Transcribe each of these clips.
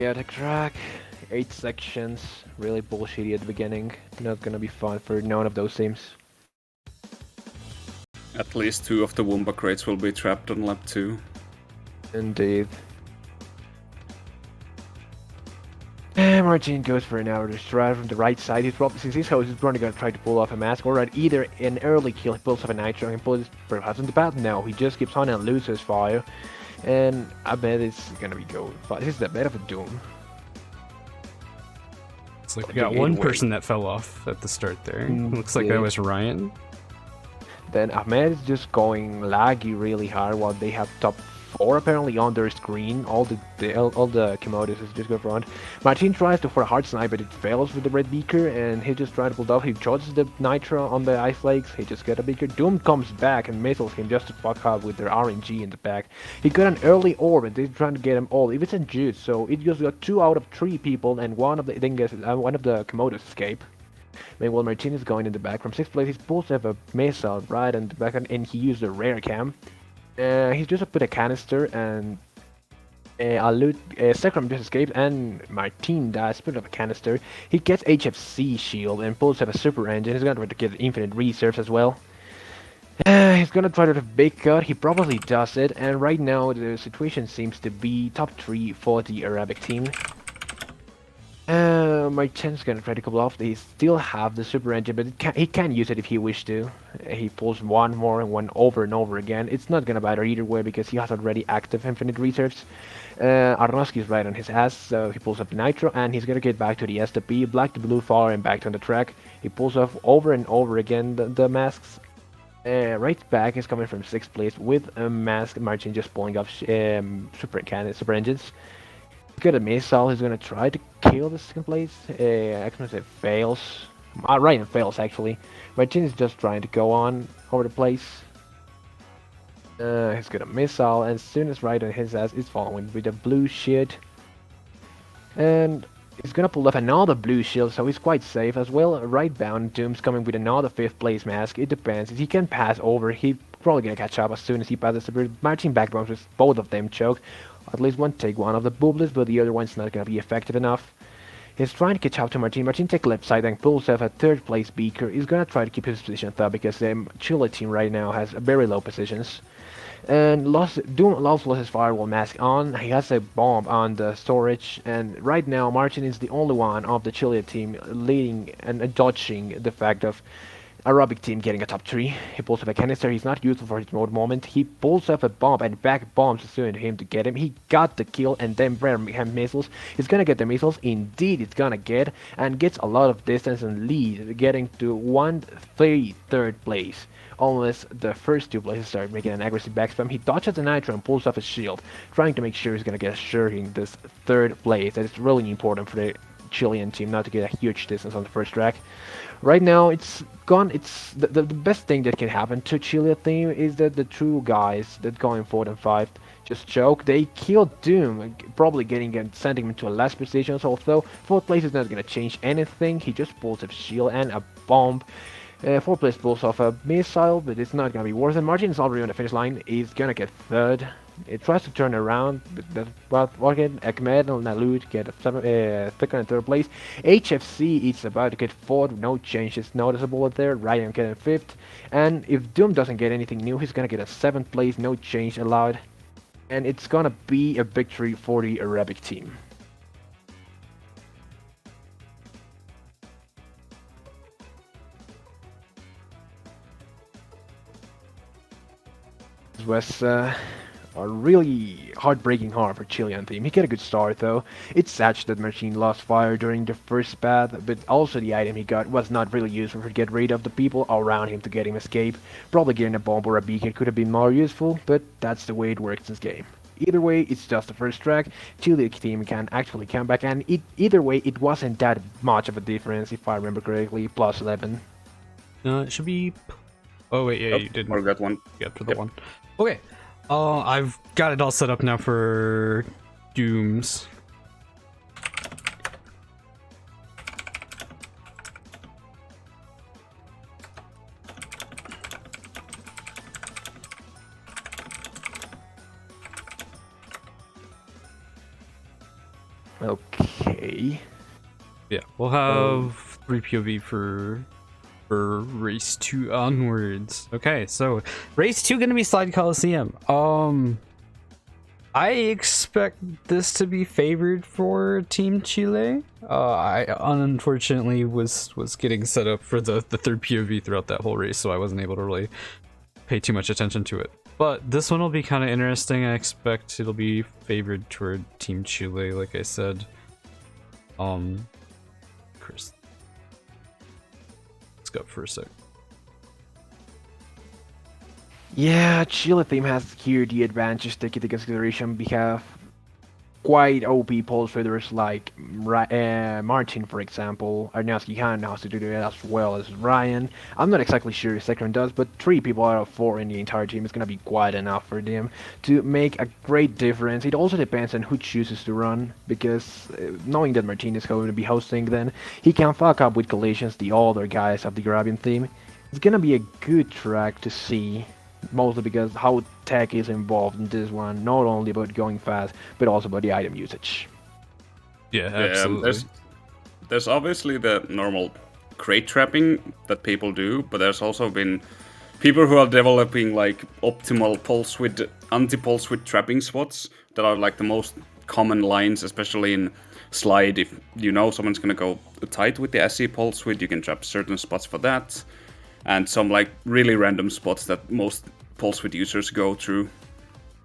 Yeah, the track, 8 sections, really bullshitty at the beginning. Not gonna be fun for none of those teams. At least 2 of the Wumba crates will be trapped on lap 2. Indeed. And Martin goes for an hour to stride from the right side. He's probably, since his host is probably gonna try to pull off a mask, or at either an early kill, he pulls off a nitro and pulls perhaps in the path. No, he just keeps on and loses fire. And I bet it's gonna be going fast. This is a bit of a doom. It's like we got one person that fell off at the start there. Looks like that was Ryan. Then Ahmed is just going laggy really hard while they have top 4 apparently on their screen. All the Komodos is just go front. Martin tries to for a hard snipe, but it fails with the red beaker, and he just tries to pull it off. He charges the nitro on the ice flakes. He just got a beaker. Doom comes back and missiles him just to fuck up with their RNG in the back. He got an early orb, and they're trying to get him all. If it's in juice, so it just got 2 out of 3 people, and one of the Komodos escape. Meanwhile, Martin is going in the back from 6th place. He's supposed to have a missile right in the back, and he used a rare cam. He's just put a canister, and Sekram just escaped, and Martin dies, put up a canister. He gets HFC shield and pulls up a super engine. He's gonna try to get infinite reserves as well. He's gonna try to have a big cut. He probably does it, and right now the situation seems to be top 3 for the Arabic team. Martin's gonna try to couple off. They still have the super engine, but he can use it if he wishes to. He pulls one more and one over and over again. It's not gonna matter either way because he has already active infinite reserves. Arnowski's right on his ass, so he pulls up the nitro, and he's gonna get back to the STP, black to blue far, and back on the track. He pulls off over and over again the masks. Right back is coming from 6th place with a mask. Martin just pulling off super engines. Got a missile. He's gonna try to kill the 2nd place. Explosive fails. Ryan fails actually. Martin is just trying to go on over the place. He's got a missile, and as soon as right on his ass is following with a blue shit. And he's gonna pull off another blue shield, so he's quite safe as well. Right bound, Doom's coming with another 5th place mask. It depends. If he can pass over, he's probably gonna catch up as soon as he passes the Martin backbones with both of them choked. At least one take one of the bubbles, but the other one's not gonna be effective enough. He's trying to catch up to Martin. Martin takes left side and pulls off a 3rd place beaker. He's gonna try to keep his position though, because the Chile team right now has very low positions. And Doom lost his firewall mask on. He has a bomb on the storage, and right now Martin is the only one of the Chile team leading and dodging the fact of Arabic team getting a top 3. He pulls up a canister. He's not useful for his mode moment. He pulls up a bomb and back bombs soon to him to get him. He got the kill, and then Braham missiles. He's gonna get the missiles. Indeed, it's gonna get, and gets a lot of distance and lead, getting to 1-3 place. Unless the first 2 places start making an aggressive backspam. He dodges the nitro and pulls off his shield, trying to make sure he's gonna get assured in this 3rd place. That is really important for the Chilean team not to get a huge distance on the first track. Right now, it's gone. It's the best thing that can happen to Chile team is that the 2 guys that going 4th and 5th just choke. They kill Doom, probably sending him to a last position. So although 4th place is not gonna change anything, he just pulls a shield and a bomb. 4th place pulls off a missile, but it's not gonna be worth it. Martin is already on the finish line. He's gonna get 3rd. It tries to turn around, but Ahmed and Nalud get 2nd and 3rd place. HFC is about to get 4th, no changes noticeable there. Ryan getting 5th, and if Doom doesn't get anything new, he's gonna get a 7th place, no change allowed, and it's gonna be a victory for the Arabic team. This was a really heartbreaking hard for Chilean team. He got a good start though. It's sad that Machine lost fire during the first path, but also the item he got was not really useful to get rid of the people around him to get him escape. Probably getting a bomb or a beacon could have been more useful, but that's the way it works in this game. Either way, it's just the first track. Chile team can actually come back, and either way, it wasn't that much of a difference if I remember correctly. Plus 11. It should be. Oh wait, yeah, you didn't. Forgot one. Get to the one. Okay. I've got it all set up now for Dooms. Okay. Yeah, we'll have 3 POV for race 2 onwards. Okay, so race 2 gonna be Slide Coliseum. I expect this to be favored for Team Chile. I unfortunately was getting set up for the third POV throughout that whole race, so I wasn't able to really pay too much attention to it. But this one will be kind of interesting. I expect it'll be favored toward Team Chile, like I said. Chris, let's go for a sec. Yeah, Chile team has here the advantage to take into consideration. We have quite OP pole fitters like Martin, for example. Arnowski Khan knows to do that as well as Ryan. I'm not exactly sure if Second does, but 3 people out of 4 in the entire team is going to be quite enough for them to make a great difference. It also depends on who chooses to run, because knowing that Martin is going to be hosting, then he can fuck up with collisions the other guys of the Arabian team. It's going to be a good track to see. Mostly because how tech is involved in this one, not only about going fast, but also about the item usage. Yeah, absolutely. There's obviously the normal crate trapping that people do, but there's also been people who are developing like optimal pulse width, anti-pulse width trapping spots that are like the most common lines, especially in slide. If you know someone's gonna go tight with the SE pulse width, you can trap certain spots for that. And some like really random spots that most pulse width users go through.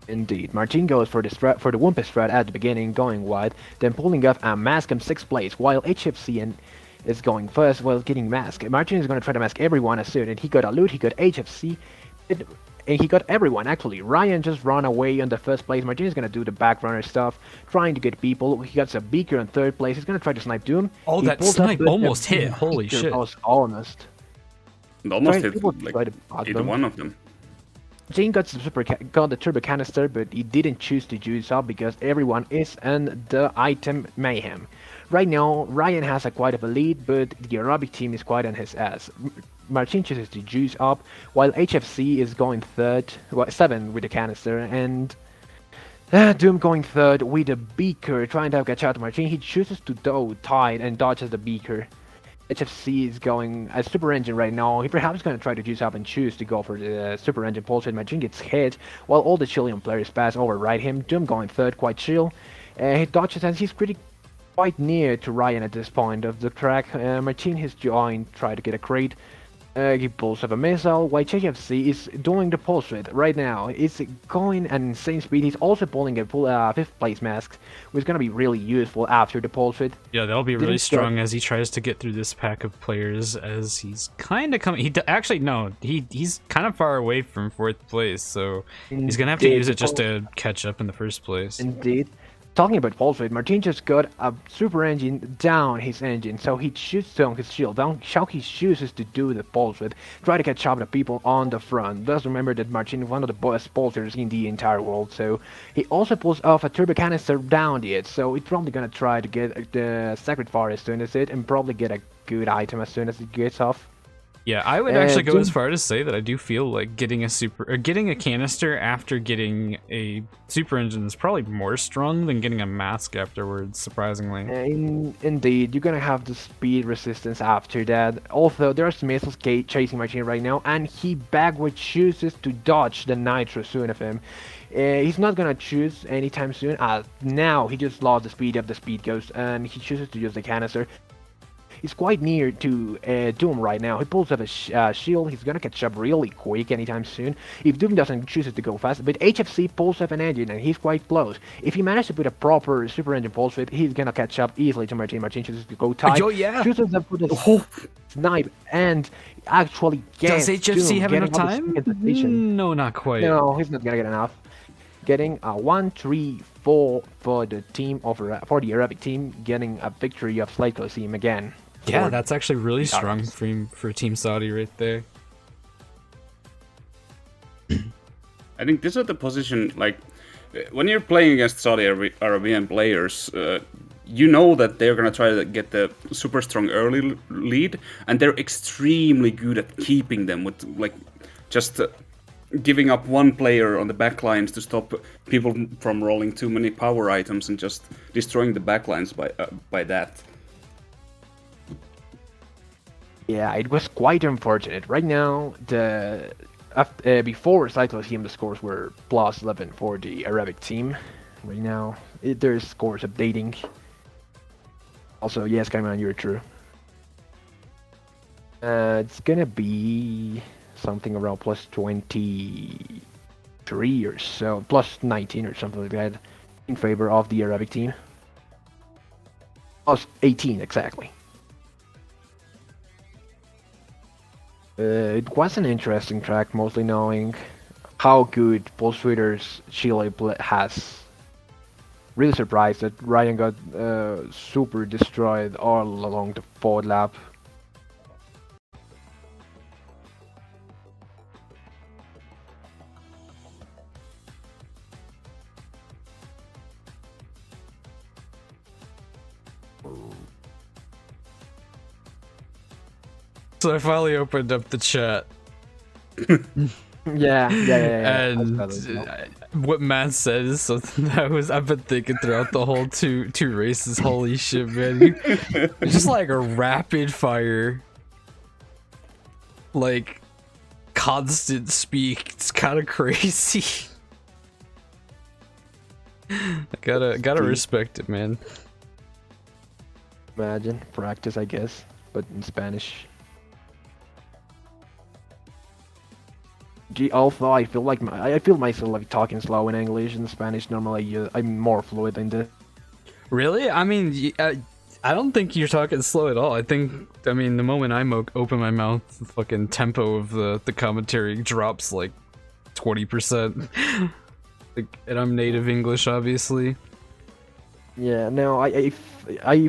Indeed, Martin goes for the Wumpa strat at the beginning, going wide, then pulling off a mask in 6th place, while HFC is going first, while getting mask. Martin is going to try to mask everyone as soon, and he got a loot, he got HFC, and he got everyone actually. Ryan just ran away in the 1st place. Martin is going to do the back runner stuff, trying to get people. He got a beaker in 3rd place. He's going to try to snipe Doom. Oh, he that snipe almost hit. Holy shit. Was honest. Almost hit like either one of them. Jane got the turbo canister, but he didn't choose to use up because everyone is in the item mayhem. Right now, Ryan has quite of a lead, but the Arabic team is quite on his ass. Martin chooses to juice up, while HFC is going 7 with the canister, and Doom going 3rd with the beaker, trying to catch out Martin. He chooses to go tight and dodges the beaker. HFC is going a super engine right now. He perhaps going to try to juice up and choose to go for the super engine pulse. Martin gets hit while all the Chilean players pass over right him. Doom going 3rd, quite chill. He dodges and he's quite near to Ryan at this point of the track. Martin has joined, try to get a crate. He pulls up a missile, while HFC is doing the pulse width right now. It's going at an insane speed. He's also pulling a full 5th place mask, which is going to be really useful after the pulse width. Yeah, that'll be really strong as he tries to get through this pack of players, as he's kind of coming. He's kind of far away from 4th place, so he's going to have to use it just to catch up in the 1st place. Indeed. Talking about pulse width, Martin just got a super engine down his engine, so he shoots on his shield. Down, he chooses to do the pulse width, try to catch up the people on the front. Just remember that Martin is one of the best pulsers in the entire world, so he also pulls off a turbo canister down the edge, so he's probably gonna try to get the Sacred Fire as soon as it, and probably get a good item as soon as it gets off. Yeah, I would actually go as far to say that I do feel like getting a canister after getting a super engine is probably more strong than getting a mask afterwards, surprisingly. Indeed, you're gonna have the speed resistance after that. Also, there's missiles chasing Martin right now, and he backward chooses to dodge the nitro soon of him. He's not gonna choose anytime soon. Now he just lost the speed of the speed ghost, and he chooses to use the canister. He's quite near to Doom right now. He pulls up a shield. He's gonna catch up really quick anytime soon. If Doom doesn't choose to go fast, but HFC pulls up an engine and he's quite close. If he manages to put a proper super engine pulse width, he's gonna catch up easily to Martin. Martin chooses to go tight. Oh, yeah. Chooses to put a snipe and actually gets Does HFC Doom have enough time? No, not quite. No, he's not gonna get enough. Getting a 1-3-4 for the Arabic team, getting a victory of Slide Coliseum again. Yeah, that's actually really strong for Team Saudi right there. I think this is the position, like, when you're playing against Saudi Arabian players, you know that they're going to try to get the super strong early lead, and they're extremely good at keeping them with, like, just giving up one player on the backlines to stop people from rolling too many power items and just destroying the backlines by that. Yeah, it was quite unfortunate. Right now, before Coliseum, the scores were plus 11 for the Arabic team. Right now, there's scores updating. Also, yes, Kaiman, you're true. It's gonna be something around plus 23 or so, plus 19 or something like that, in favor of the Arabic team. Plus 18, exactly. It was an interesting track, mostly knowing how good Pulse Readers Chile has. Really surprised that Ryan got super destroyed all along the forward lap. So I finally opened up the chat. Yeah. And what Matt said is something that I've been thinking throughout the whole two races. Holy shit, man! It's just like a rapid fire, like constant speak. It's kind of crazy. I gotta respect it, man. Imagine practice, I guess, but in Spanish. Although I feel like I feel myself like talking slow in English and Spanish. Normally, I'm more fluid in this. Really? I mean, I don't think you're talking slow at all. I mean, the moment I open my mouth, the fucking tempo of the commentary drops like 20%. Like, and I'm native English, obviously. Yeah, no, I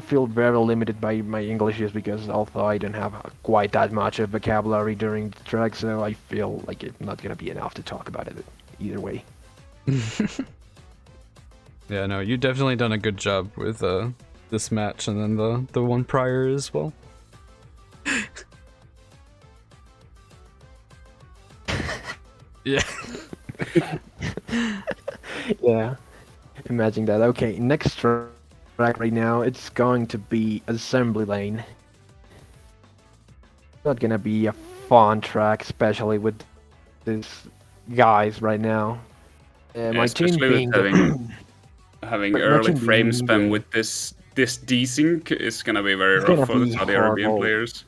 feel very limited by my English just because although I don't have quite that much of vocabulary during the track, so I feel like it's not gonna be enough to talk about it either way. Yeah, no, you definitely done a good job with this match and then the one prior as well. Yeah. Yeah. Imagine that. Okay, next track right now, it's going to be Assembly Lane. Not gonna be a fun track, especially with these guys right now. My team Especially being with having early team frame being spam the- with this desync is gonna be very It's rough gonna for the be Saudi Arabian horrible. players.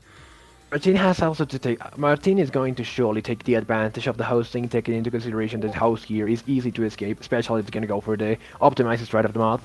Martin has also to take. Martin is going to surely take the advantage of the hosting, taking into consideration that host here is easy to escape, especially if it's gonna go for the optimized right of the mouth.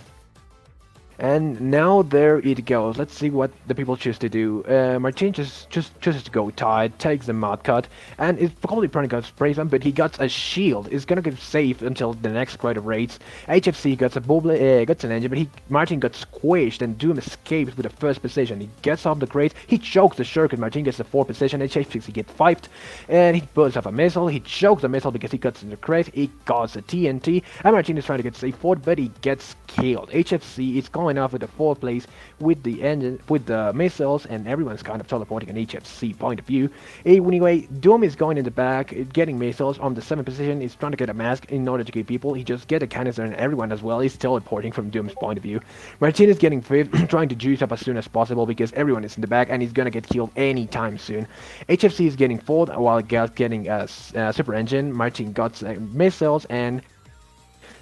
And now there it goes. Let's see what the people choose to do. Martin just chooses to go tight, takes the mod cut, and is probably probably gonna spray some, but he got a shield. It's gonna get safe until the next crowd of raids. HFC got a bubble, got an engine, but Martin got squished, and Doom escapes with the first position. He gets off the crate, he chokes the circuit. Martin gets the fourth position. HFC gets fifed, and he burns off a missile. He chokes the missile because he cuts in the crate. He got a TNT, and Martin is trying to get safe forward, but he gets killed. HFC is going off with the fourth place with the engine, with the missiles, and everyone's kind of teleporting an HFC point of view. Anyway, Doom is going in the back, getting missiles on the 7th position. He's trying to get a mask in order to kill people. He just get a canister, and everyone as well is teleporting from Doom's point of view. Martin is getting 5th, trying to juice up as soon as possible because everyone is in the back and he's gonna get killed anytime soon. HFC is getting 4th while getting a super engine. Martin got missiles and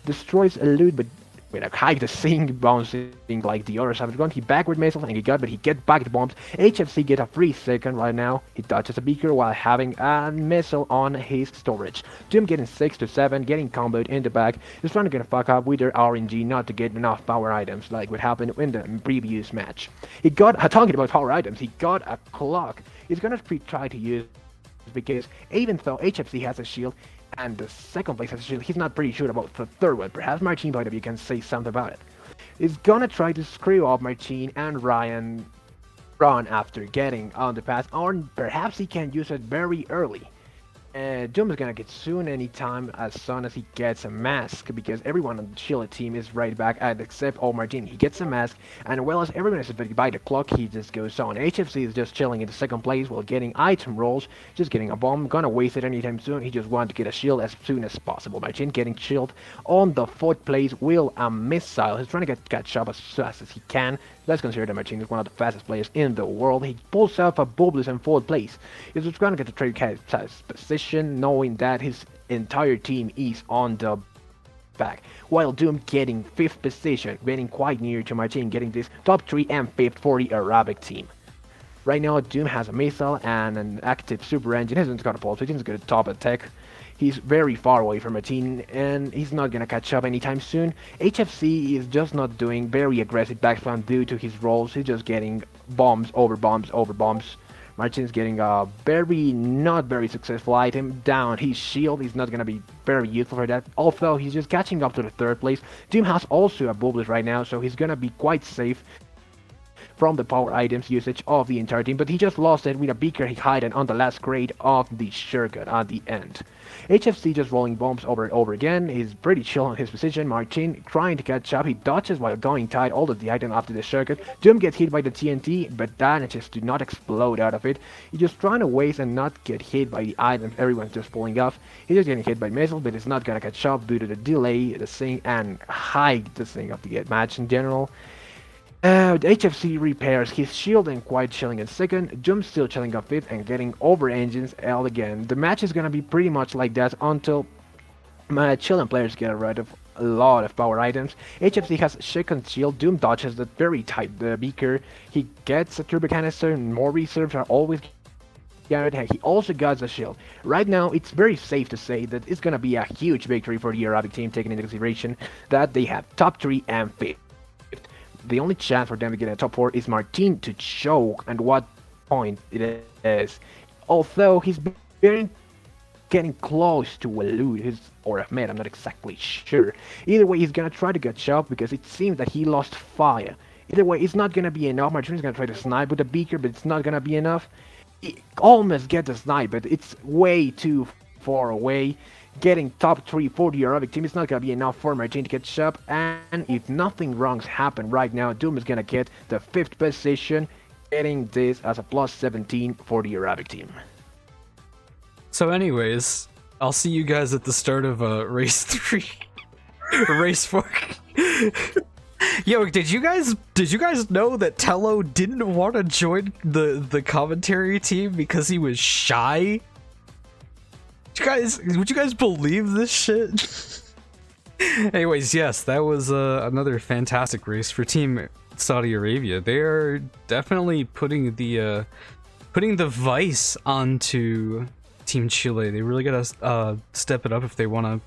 destroys a loot, but with a high the sing bouncing like the other side of the gun. He backward missiles and he got, but he get back the bombs. HFC get a free second right now. He touches a beaker while having a missile on his storage. Doom getting 6 to 7, getting comboed in the back. He's trying to get a fuck up with their RNG not to get enough power items like what happened in the previous match. He got, talking about power items, he got a clock. He's gonna try to use because even though HFC has a shield, and the second place has a shield, he's not pretty sure about the third one. Perhaps Martin point of view can say something about it. He's gonna try to screw up Martin and Ryan run after getting on the pass, or perhaps he can use it very early. Doom is gonna get soon anytime as soon as he gets a mask, because everyone on the Chile team is right back at except Martin. He gets a mask, and well as everyone is by the clock, he just goes on. HFC is just chilling in the second place while getting item rolls, just getting a bomb, gonna waste it anytime soon. He just wants to get a shield as soon as possible. Martin getting shield on the fourth place, will a missile. He's trying to catch up as fast as he can. Let's consider that Martin is one of the fastest players in the world. He pulls off a Bubbles in fourth place. He's just going to get the trade position, knowing that his entire team is on the back. While Doom getting fifth position, getting quite near to Martin, getting this top 3 and fifth for the Arabic team. Right now, Doom has a missile and an active super engine. He hasn't got a pulse, so he's got a top attack. He's very far away from Martin, and he's not gonna catch up anytime soon. HFC is just not doing very aggressive backspam due to his rolls. He's just getting bombs over bombs over bombs. Martin's getting a not very successful item down his shield. He's not gonna be very useful for that, although he's just catching up to the third place. Doom has also a Bubbles right now, so he's gonna be quite safe from the power items usage of the entire team, but he just lost it with a beaker he hidden on the last crate of the shotgun at the end. HFC just rolling bombs over and over again. He's pretty chill on his position. Martin trying to catch up. He dodges while going tight all of the item after the circuit. Doom gets hit by the TNT, but manages to not explode out of it. He's just trying to waste and not get hit by the items everyone's just pulling off. He's just getting hit by missiles, but it's not gonna catch up due to the delay, the thing, and the thing of the match in general. The HFC repairs his shield and quite chilling in second. Doom still chilling up fifth and getting over engines out again. The match is gonna be pretty much like that until chilling players get rid of a lot of power items. HFC has second shield. Doom dodges the very tight beaker. He gets a turbo canister and more reserves are always he also got the shield. Right now, it's very safe to say that it's gonna be a huge victory for the Arabic team, taking into consideration that they have top 3 and 5th. The only chance for them to get a top 4 is Martin to choke, and what point it is. Although he's been getting close to Walud or Ahmed, I'm not exactly sure. Either way, he's gonna try to get chopped because it seems that he lost fire. Either way, it's not gonna be enough. Martin's gonna try to snipe with the beaker, but it's not gonna be enough. He almost gets a snipe, but it's way too far away. Getting top 3 for the Arabic team is not gonna be enough for Martin to catch up, and if nothing wrongs happen right now, Doom is gonna get the 5th position, getting this as a plus 17 for the Arabic team. So anyways, I'll see you guys at the start of race 3. Race 4. Yo, did you guys know that Tello didn't want to join the commentary team because he was shy? Would you guys believe this shit? Anyways, yes, that was another fantastic race for Team Saudi Arabia. They are definitely putting the vice onto Team Chile. They really gotta step it up if they want to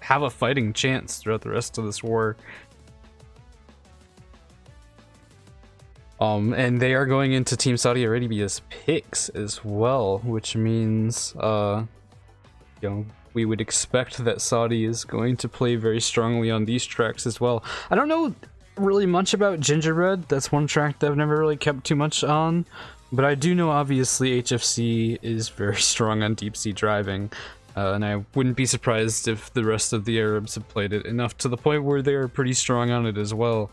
have a fighting chance throughout the rest of this war. And they are going into Team Saudi Arabia's picks as well, which means we would expect that Saudi is going to play very strongly on these tracks as well. I don't know really much about Gingerbread. That's one track that I've never really kept too much on, but I do know obviously HFC is very strong on deep sea driving, and I wouldn't be surprised if the rest of the Arabs have played it enough to the point where they are pretty strong on it as well.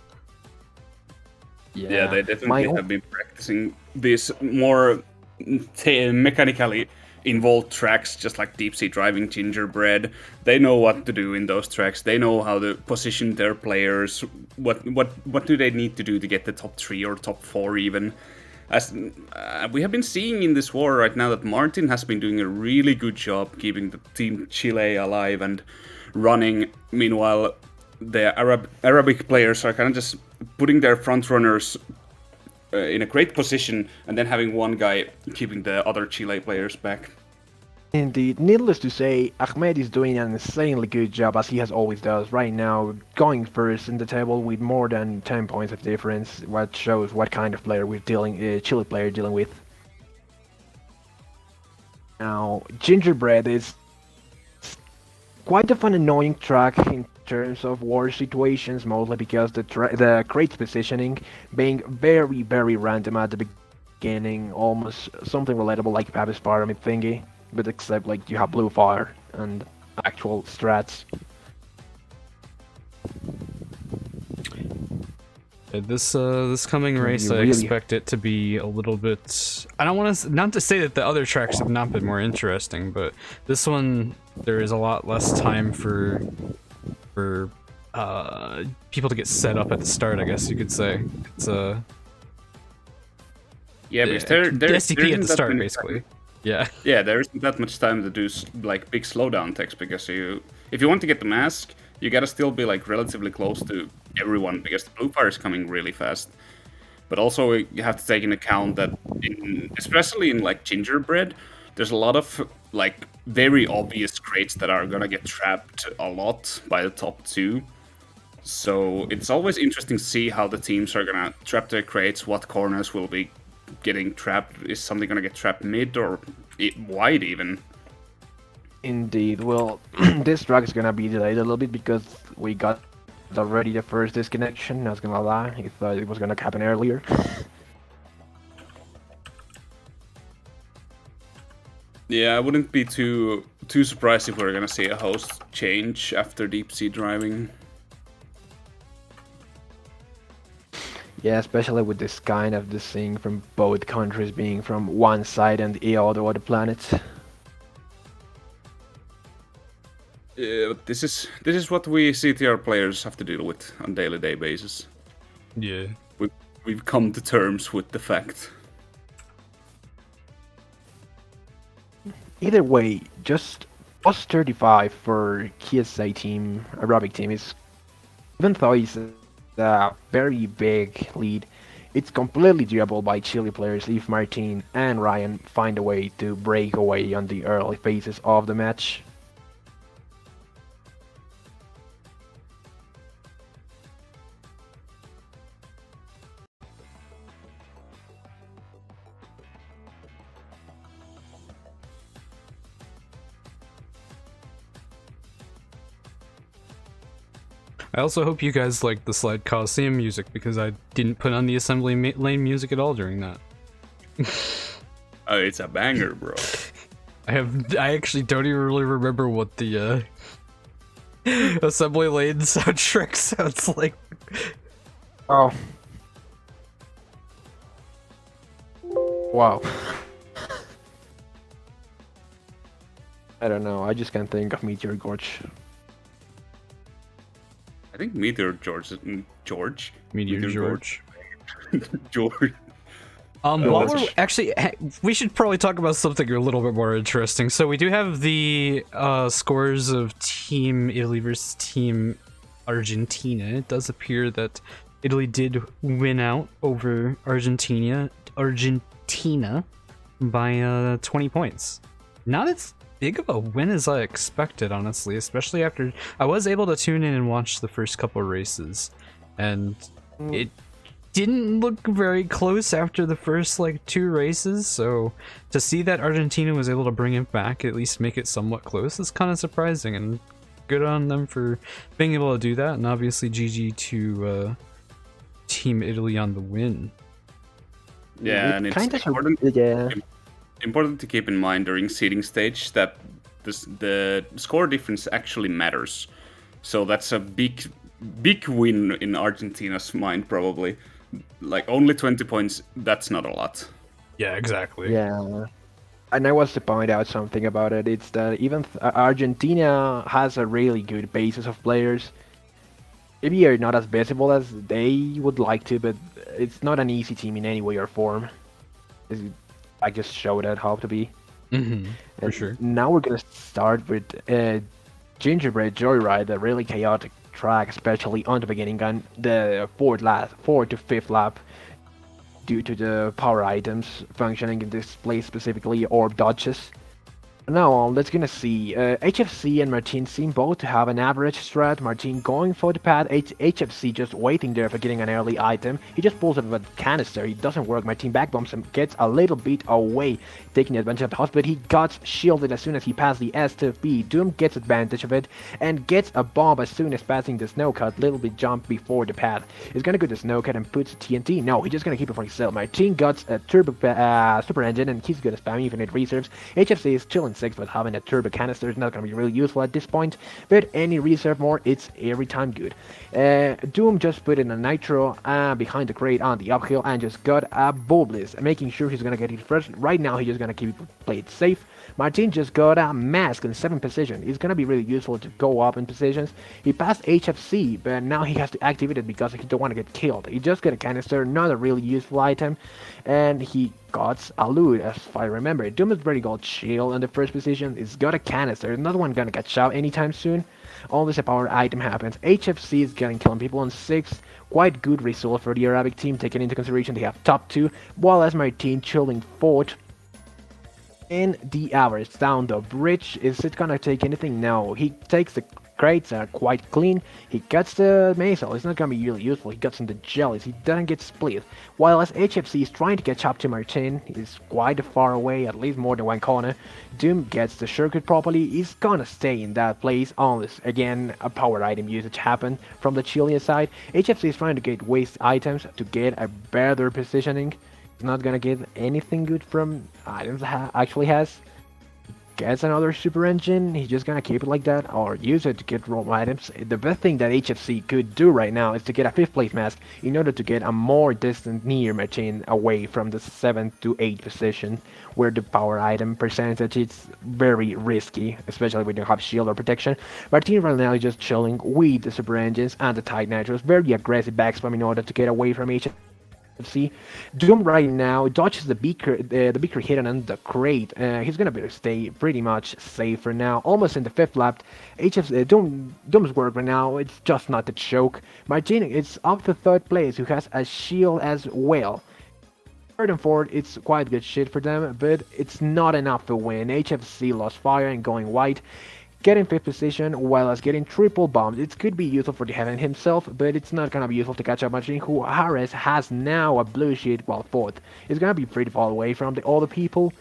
Yeah, they definitely have been practicing these more mechanically involved tracks, just like deep sea driving, Gingerbread. They know what to do in those tracks. They know how to position their players. What do they need to do to get the top 3 or top 4 even? As we have been seeing in this war right now, that Martin has been doing a really good job keeping the Team Chile alive and running. Meanwhile, the Arabic players are kind of just putting their front runners in a great position, and then having one guy keeping the other Chile players back. Indeed, needless to say, Ahmed is doing an insanely good job, as he has always does right now, going first in the table with more than 10 points of difference, what shows what kind of player we're Chile player dealing with. Now, Gingerbread is quite of an annoying track in terms of war situations, mostly because the crate positioning being very random at the beginning, almost something relatable like Papu's pyramid thingy. but except like you have blue fire and actual strats. This coming race, I expect it to be a little bit. I don't want to, not to say that the other tracks have not been more interesting, but this one there is a lot less time for people to get set up at the start. I guess you could say it's yeah, because there STP at the start basically. Yeah. Yeah, there isn't that much time to do like big slowdown techs because if you want to get the mask, you gotta still be like relatively close to everyone because the blue fire is coming really fast. But also you have to take into account that especially in like Gingerbread, there's a lot of like very obvious crates that are gonna get trapped a lot by the top two. So it's always interesting to see how the teams are gonna trap their crates, what corners will be getting trapped. Is something gonna get trapped mid or wide even? Indeed. Well, this track is gonna be delayed a little bit because we got already the first disconnection. Not gonna lie, I thought it was gonna happen earlier. Yeah, I wouldn't be too surprised if we're gonna see a host change after deep sea driving. Yeah, especially with this kind of this thing from both countries being from one side and the other of the planet. Yeah, but this is what we CTR players have to deal with on a daily basis. Yeah. We've come to terms with the fact. Either way, just plus 35 for KSA team, Arabic team is, even though it's a very big lead, it's completely doable by Chile players if Martin and Ryan find a way to break away on the early phases of the match. I also hope you guys like the slide Coliseum music because I didn't put on the assembly lane music at all during that. Oh, it's a banger, bro. I actually don't even really remember what the assembly lane soundtrack sounds like. Oh. Wow. I don't know, I just can't think of Meteor Gorge. I think Meteor George. Meteor George. George. While we're actually, we should probably talk about something a little bit more interesting. So we do have the scores of Team Italy versus Team Argentina. It does appear that Italy did win out over Argentina by 20 points. Not as big of a win as I expected, honestly, especially after I was able to tune in and watch the first couple races, and it didn't look very close after the first like 2 races, so to see that Argentina was able to bring it back, at least make it somewhat close, is kind of surprising, and good on them for being able to do that, and obviously GG to Team Italy on the win. Yeah, and it's important. Yeah. Important to keep in mind during seeding stage that the score difference actually matters. So that's a big win in Argentina's mind, probably. Like only 20 points, that's not a lot. Yeah, exactly. Yeah. And I was to point out something about it. It's that even Argentina has a really good basis of players. Maybe are not as visible as they would like to, but it's not an easy team in any way or form. I just showed it how to be. For sure. Now we're gonna start with Gingerbread Joyride, a really chaotic track, especially on the beginning and the 4th to 5th lap, due to the power items functioning in this place specifically, orb dodges. Now let's gonna see, HFC and Martin seem both to have an average strat. Martin going for the pad, HFC just waiting there for getting an early item. He just pulls up a canister, it doesn't work. Martin backbombs him, gets a little bit away, taking advantage of the host, but he got shielded as soon as he passed the S to B. Doom gets advantage of it and gets a bomb as soon as passing the snowcut, little bit jump before the pad. He's gonna go to snowcut and puts TNT. No, he's just gonna keep it for himself. Martin got a turbo super engine and he's gonna spam infinite reserves. HFC is chilling on 6, but having a turbo canister is not going to be really useful at this point. But any reserve more, it's every time good. Doom just put in a nitro behind the crate on the uphill and just got a bulbless, making sure he's going to get it first. Right now, he's just going to keep it played safe. Martin just got a mask in 7th position. It's gonna be really useful to go up in positions. He passed HFC, but now he has to activate it because he don't want to get killed. He just got a canister, not a really useful item, and he got a loot, as I remember. Doom has already got shield in the 1st position. He's got a canister. Another one gonna get shot anytime soon. Always a power item happens. HFC is getting killing people on 6th. Quite good result for the Arabic team, taking into consideration they have top 2, while as Martin chilling 4th. In the average down the bridge. Is it gonna take anything? No. He takes the crates that are quite clean. He gets the mazel. It's not gonna be really useful. He gets some the jellies. He doesn't get split. While as HFC is trying to catch up to Martin, he's quite far away, at least more than one corner. Doom gets the circuit properly. He's gonna stay in that place unless again a power item usage happened from the Chilean side. HFC is trying to get waste items to get a better positioning. He's not gonna get anything good from items actually has. Gets another super engine, he's just gonna keep it like that or use it to get raw items. The best thing that HFC could do right now is to get a 5th place mask in order to get a more distant near machine away from the 7th to 8th position where the power item percentage is very risky, especially when you have shield or protection. Martin right now is just chilling with the super engines and the tight nitros, very aggressive backspam in order to get away from HFC. Doom right now dodges the beaker hidden on the crate. He's gonna better stay pretty much safe for now. Almost in the 5th lap. Doom's work right now, it's just not the choke. Martin is up to 3rd place, who has a shield as well. 3rd and 4th, it's quite good shit for them, but it's not enough to win. HFC lost fire and going white. Getting 5th position, while as getting triple bombs. It could be useful for the Heaven himself, but it's not gonna be useful to catch up Martin, who Harris has now a blue sheet while 4th. It's gonna be pretty far away from the other people.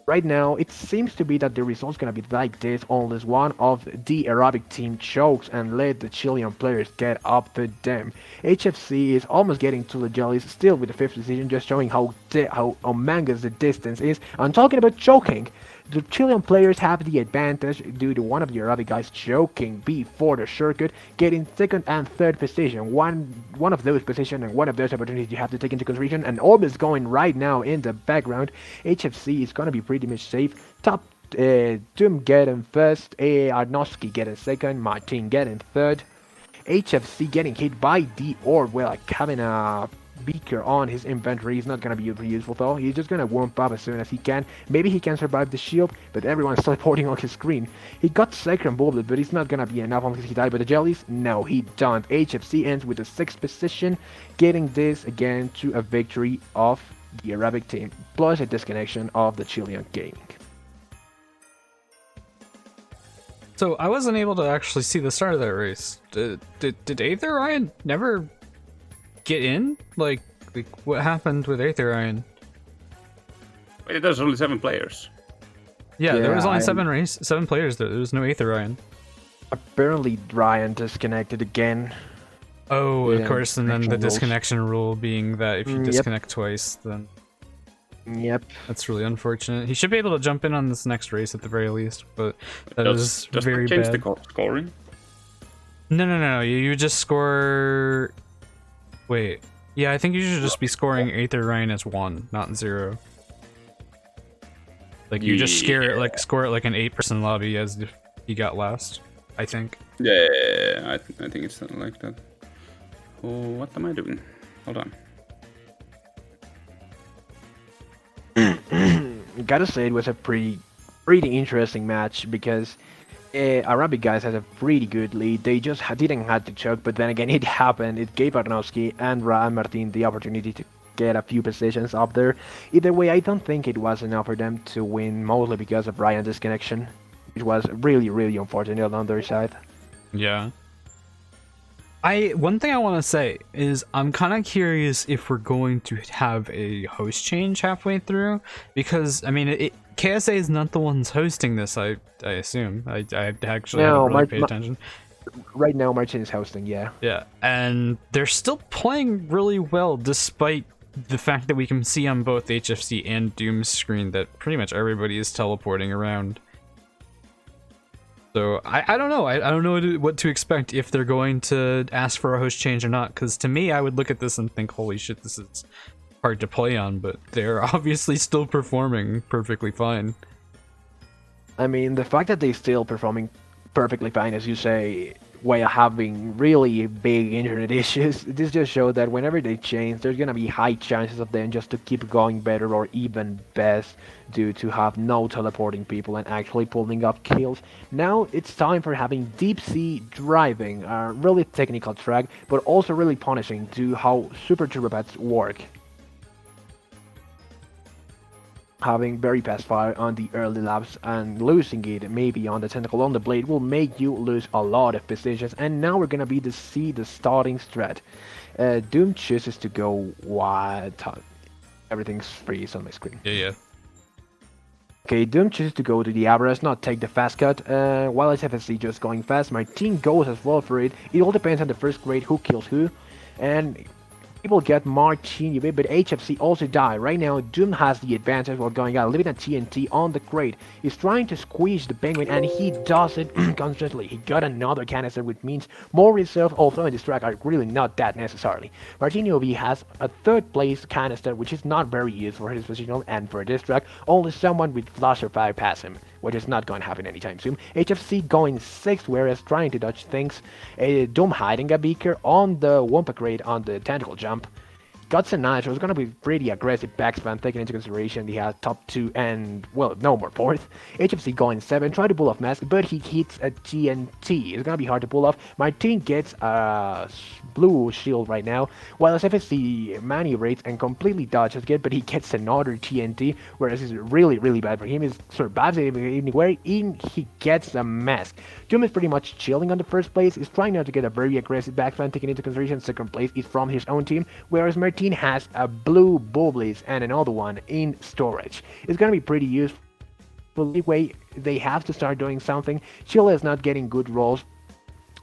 Right now, it seems to be that the result's gonna be like this, unless one of the Arabic team chokes and let the Chilean players get up to them. HFC is almost getting to the jellies, still with the 5th position, just showing how humongous the distance is. I'm talking about choking. The Chilean players have the advantage due to one of the Arabic guys choking before the circuit, getting 2nd and 3rd position. One of those positions and one of those opportunities you have to take into consideration. And Orb is going right now in the background. HFC is gonna be pretty much safe. Top Doom getting 1st, Arnowski getting 2nd, Martin getting 3rd. HFC getting hit by the Orb, well, like having a beaker on his inventory. He's not gonna be really useful though. He's just gonna warp up as soon as he can. Maybe he can survive the shield, but everyone's teleporting on his screen. He got 2nd bullet, but it's not gonna be enough unless he died by the jellies. No, he don't. HFC ends with the 6th position, getting this again to a victory of the Arabic team, plus a disconnection of the Chilean gaming. So I wasn't able to actually see the start of that race. Did Aether Ryan never get in? Like what happened with Aether Ryan? Wait, there's only 7 players. Yeah, there was only 7 players there. There was no Aether Ryan. Apparently Ryan disconnected again. Oh, of course, and then the rules. Disconnection rule being that if you disconnect twice, then Yep. that's really unfortunate. He should be able to jump in on this next race at the very least, but that was Just very change bad. the scoring. No. You just score. Wait. Yeah, I think you should just be scoring Aether Ryan as 1, not 0. Like you just score it like an 8-person lobby as if he got last. I think. Yeah, I think it's something like that. Oh, what am I doing? Hold on. Gotta say it was a pretty interesting match because Arabic guys had a pretty good lead. They just didn't have to choke, but then again it happened. It gave Arnowski and Martin the opportunity to get a few positions up there. Either way, I don't think it was enough for them to win, mostly because of Ryan's disconnection. It was really unfortunate on their side. Yeah. One thing I want to say is I'm kind of curious if we're going to have a host change halfway through, because I mean KSA is not the ones hosting this. I assume I actually haven't really paid attention. Right now, Martin is hosting. Yeah. Yeah, and they're still playing really well despite the fact that we can see on both HFC and Doom's screen that pretty much everybody is teleporting around So I don't know. I don't know what to expect if they're going to ask for a host change or not. Because to me, I would look at this and think, holy shit, this is hard to play on. But they're obviously still performing perfectly fine. I mean, the fact that they're still performing perfectly fine, as you say, while having really big internet issues, this just shows that whenever they change, there's gonna be high chances of them just to keep going better or even best due to have no teleporting people and actually pulling up kills. Now it's time for having deep sea driving, a really technical track, but also really punishing to how super turbopads work. Having very fast fire on the early laps and losing it maybe on the tentacle on the blade will make you lose a lot of positions. And now we're gonna be to see the starting strat. Doom chooses to go wide. Everything's freeze on my screen. Yeah. Okay, Doom chooses to go to the average, not take the fast cut, while SFSC just going fast. Martin goes as well for it. It all depends on the first grade who kills who, and people get MartinIOV, but HFC also die. Right now, Doom has the advantage while going out, leaving a TNT on the crate. He's trying to squeeze the penguin, and he does it constantly. He got another canister, which means more reserve, although in this track are really not that necessarily. MartinIOV has a third place canister, which is not very useful for his positional, and for this track, only someone with flasher fire pass him, which is not going to happen anytime soon. HFC going 6th, whereas trying to dodge things. Doom hiding a beaker on the Wumpa crate on the tentacle jump. Guts and Nitro is going to be pretty aggressive backspam, taking into consideration he has top 2 and, well, no more 4th. HFC going 7, try to pull off mask, but he hits a TNT. It's going to be hard to pull off. Martin gets a blue shield right now, while SFSC maneuverate and completely dodges it, but he gets another TNT, whereas it's really, really bad for him. He survives it anywhere, and he gets a mask. Doom is pretty much chilling on the first place. He's trying not to get a very aggressive backspam, taking into consideration second place is from his own team, whereas Martin has a blue Bubblies and another one in storage. It's gonna be pretty useful. Anyway, they have to start doing something. Chile is not getting good rolls.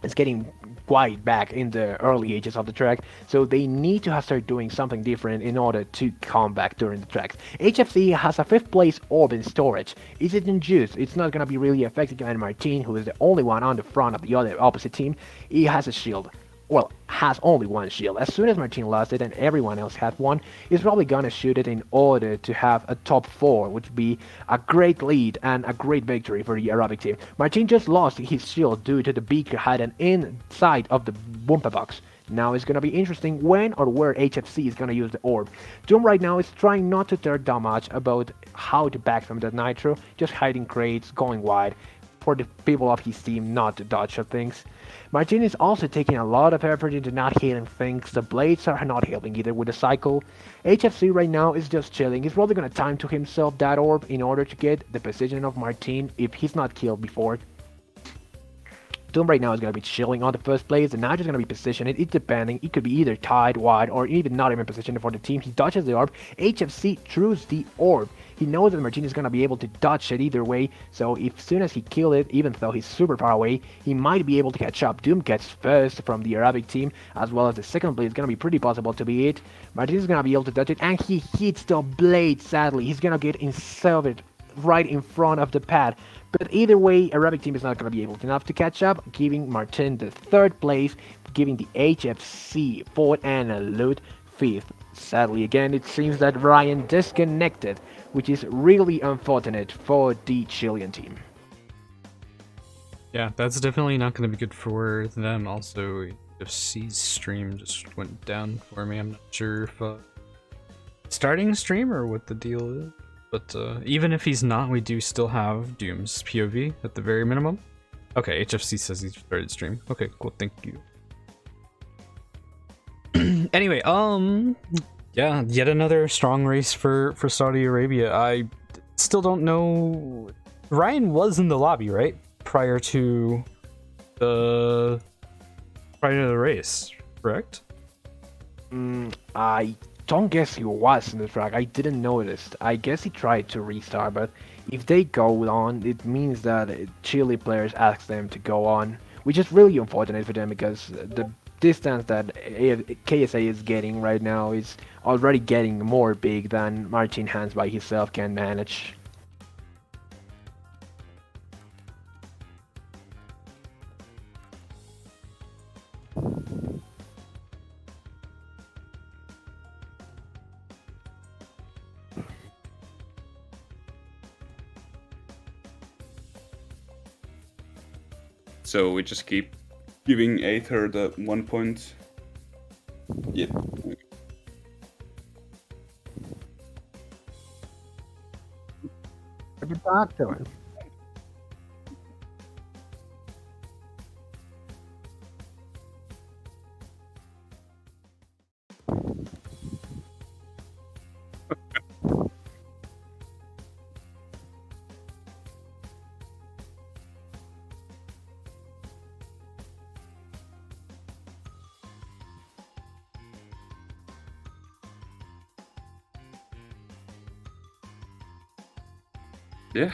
It's getting quite back in the early ages of the track, so they need to start doing something different in order to come back during the tracks. HFC has a 5th place orb in storage. Is it in juice? It's not gonna be really effective, and Martin, who is the only one on the front of the other opposite team, he has a shield. Well, has only one shield. As soon as Martin lost it and everyone else had one, he's probably gonna shoot it in order to have a top 4, which would be a great lead and a great victory for the Arabic team. Martin just lost his shield due to the beaker hidden inside of the Wumpa box. Now it's gonna be interesting when or where HFC is gonna use the orb. Doom right now is trying not to care that much about how to backspam that Nitro, just hiding crates, going wide, for the people of his team not to dodge things. Martin is also taking a lot of effort into not healing things. The blades are not helping either with the cycle. HFC right now is just chilling. He's probably gonna time to himself that orb in order to get the position of Martin if he's not killed before. Doom right now is going to be chilling on the first place, and Nitro's going to be positioned. It's depending. It could be either tied, wide, or even not even positioned for the team. He dodges the orb. HFC throws the orb. He knows that Martin is going to be able to dodge it either way, so if soon as he kills it, even though he's super far away, he might be able to catch up. Doom gets first from the Arabic team, as well as the second blade. It's going to be pretty possible to be it. Martin is going to be able to dodge it, and he hits the blade, sadly. He's going to get inserted right in front of the pad. But either way, Arabic team is not going to be able enough to catch up, giving Martin the third place, giving the HFC fourth, and Loot fifth. Sadly, again, it seems that Ryan disconnected, which is really unfortunate for the Chilean team. Yeah, that's definitely not going to be good for them. Also, HFC's stream just went down for me. I'm not sure if starting stream or what the deal is. But even if he's not, we do still have Doom's POV at the very minimum. Okay, HFC says he started stream. Okay, cool, thank you. Anyway, yeah, yet another strong race for Saudi Arabia. I still don't know. Ryan was in the lobby, right? Prior to the race, correct? I don't guess he was in the track. I didn't notice. I guess he tried to restart, but if they go on, it means that Chile players ask them to go on, which is really unfortunate for them because the distance that KSA is getting right now is already getting more big than Martin Hans by himself can manage. So we just keep giving Aether the 1 point. Yep. What you talk to him? Yeah.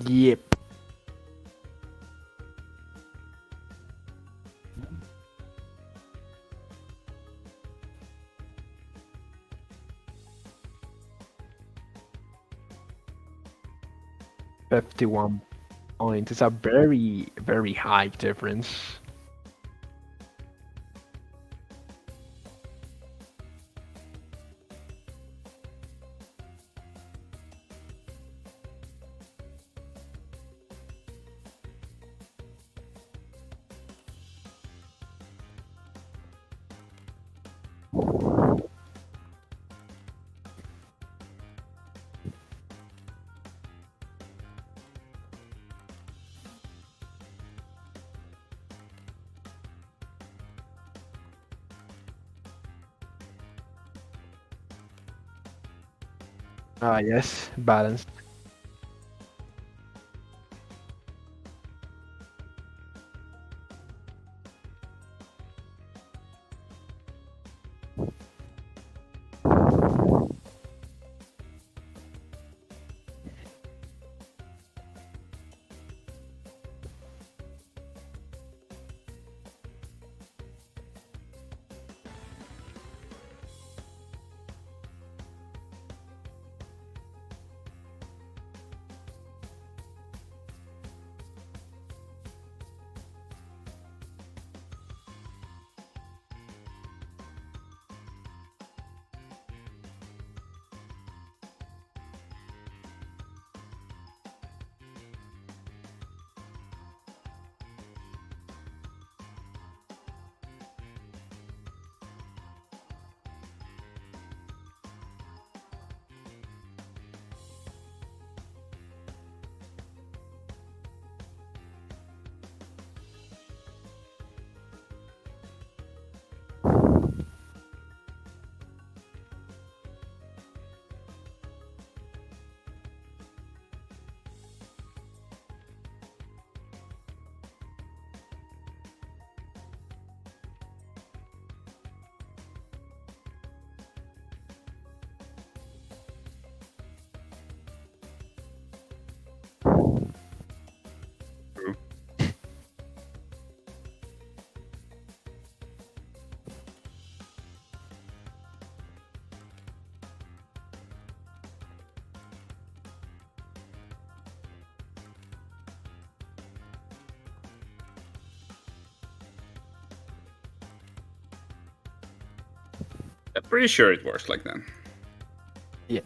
Yep. $51 points. It's a very, very high difference. Ah, yes, balanced. I'm pretty sure it works like that. Yeah.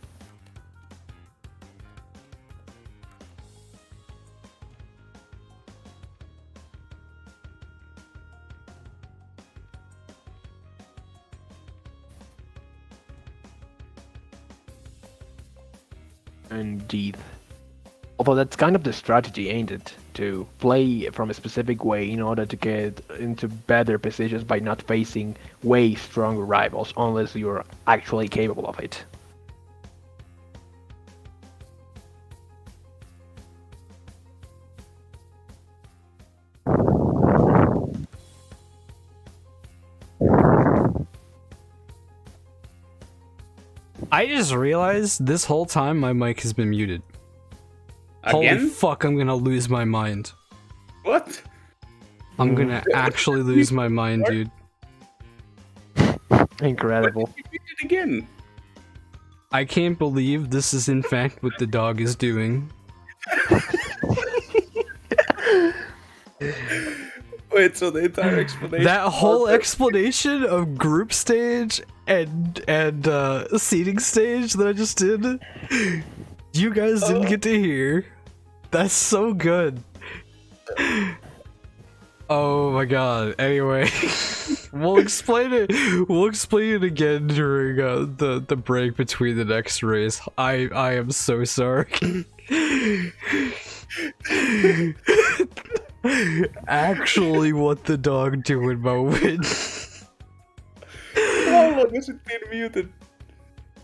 Indeed. Although that's kind of the strategy, ain't it? To play from a specific way in order to get into better positions by not facing way stronger rivals, unless you're actually capable of it. I just realized this whole time my mic has been muted. Again? Holy fuck, I'm gonna lose my mind. What? I'm gonna actually lose my mind, dude. Incredible. You did it again. I can't believe this is in fact what the dog is doing. Wait, so the entire explanation. That whole explanation of group stage and seating stage that I just did, you guys didn't get to hear. That's so good. Oh my god. Anyway, we'll explain it. We'll explain it again during the break between the next race. I am so sorry. Actually, what the dog doing moment. How long has it been muted?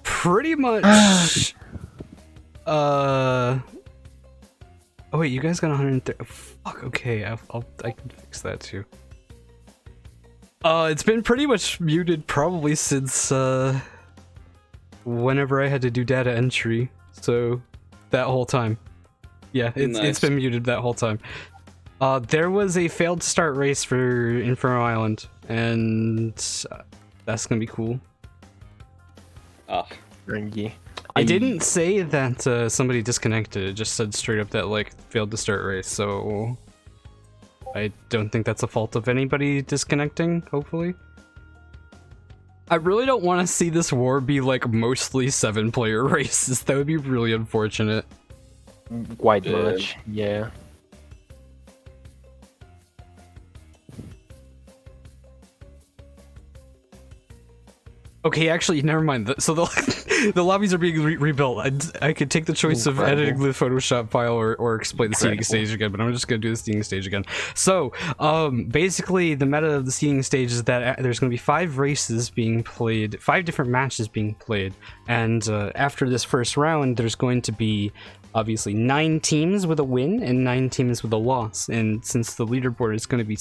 Pretty much. Oh wait, you guys got 130. Fuck. Okay, I can fix that too. It's been pretty much muted probably since whenever I had to do data entry. So that whole time. Yeah, it's been muted that whole time. There was a failed start race for Inferno Island, and that's gonna be cool. Ah, Ringy. I didn't say that somebody disconnected. It just said straight up that like failed to start race. So I don't think that's a fault of anybody disconnecting. Hopefully. I really don't want to see this war be like mostly 7-player races. That would be really unfortunate. Quite much, yeah. Okay, actually, never mind. So the lobbies are being rebuilt. I could take the choice of editing the Photoshop file or explain the seating stage again, but I'm just gonna do the seating stage again. So, basically, the meta of the seating stage is that there's gonna be 5 races being played, 5 different matches being played, and after this first round, there's going to be obviously 9 teams with a win and 9 teams with a loss. And since the leaderboard is going to be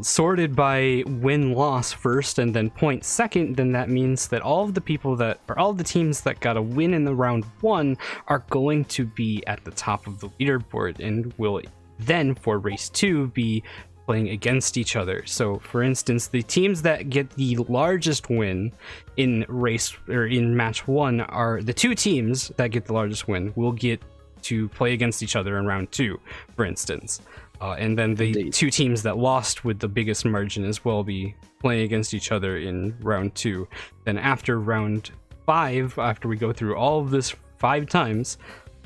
sorted by win-loss first and then point second, then that means that all of the teams that got a win in the round 1 are going to be at the top of the leaderboard and will then for race 2 be playing against each other. So for instance, the teams that get the largest win in race or in match 1 are the 2 teams that get the largest win will get to play against each other in round 2, for instance. And then the 2 teams that lost with the biggest margin as well be playing against each other in round 2. Then after round 5, after we go through all of this 5 times,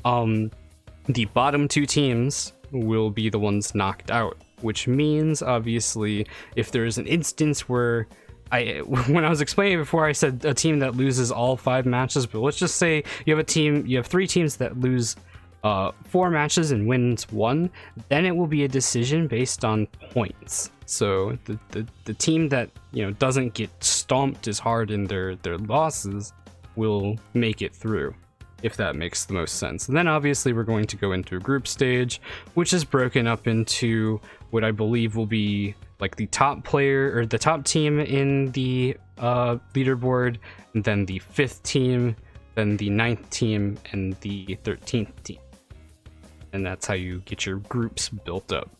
the bottom 2 teams will be the ones knocked out, which means obviously if there is an instance where when I was explaining before, I said a team that loses all 5 matches, but let's just say you have 3 teams that lose 4 matches and wins 1, then it will be a decision based on points. So the team that doesn't get stomped as hard in their losses will make it through, if that makes the most sense. And then obviously we're going to go into a group stage, which is broken up into what I believe will be like the top player or the top team in the leaderboard, and then the 5th team, then the 9th team, and the 13th team. And that's how you get your groups built up.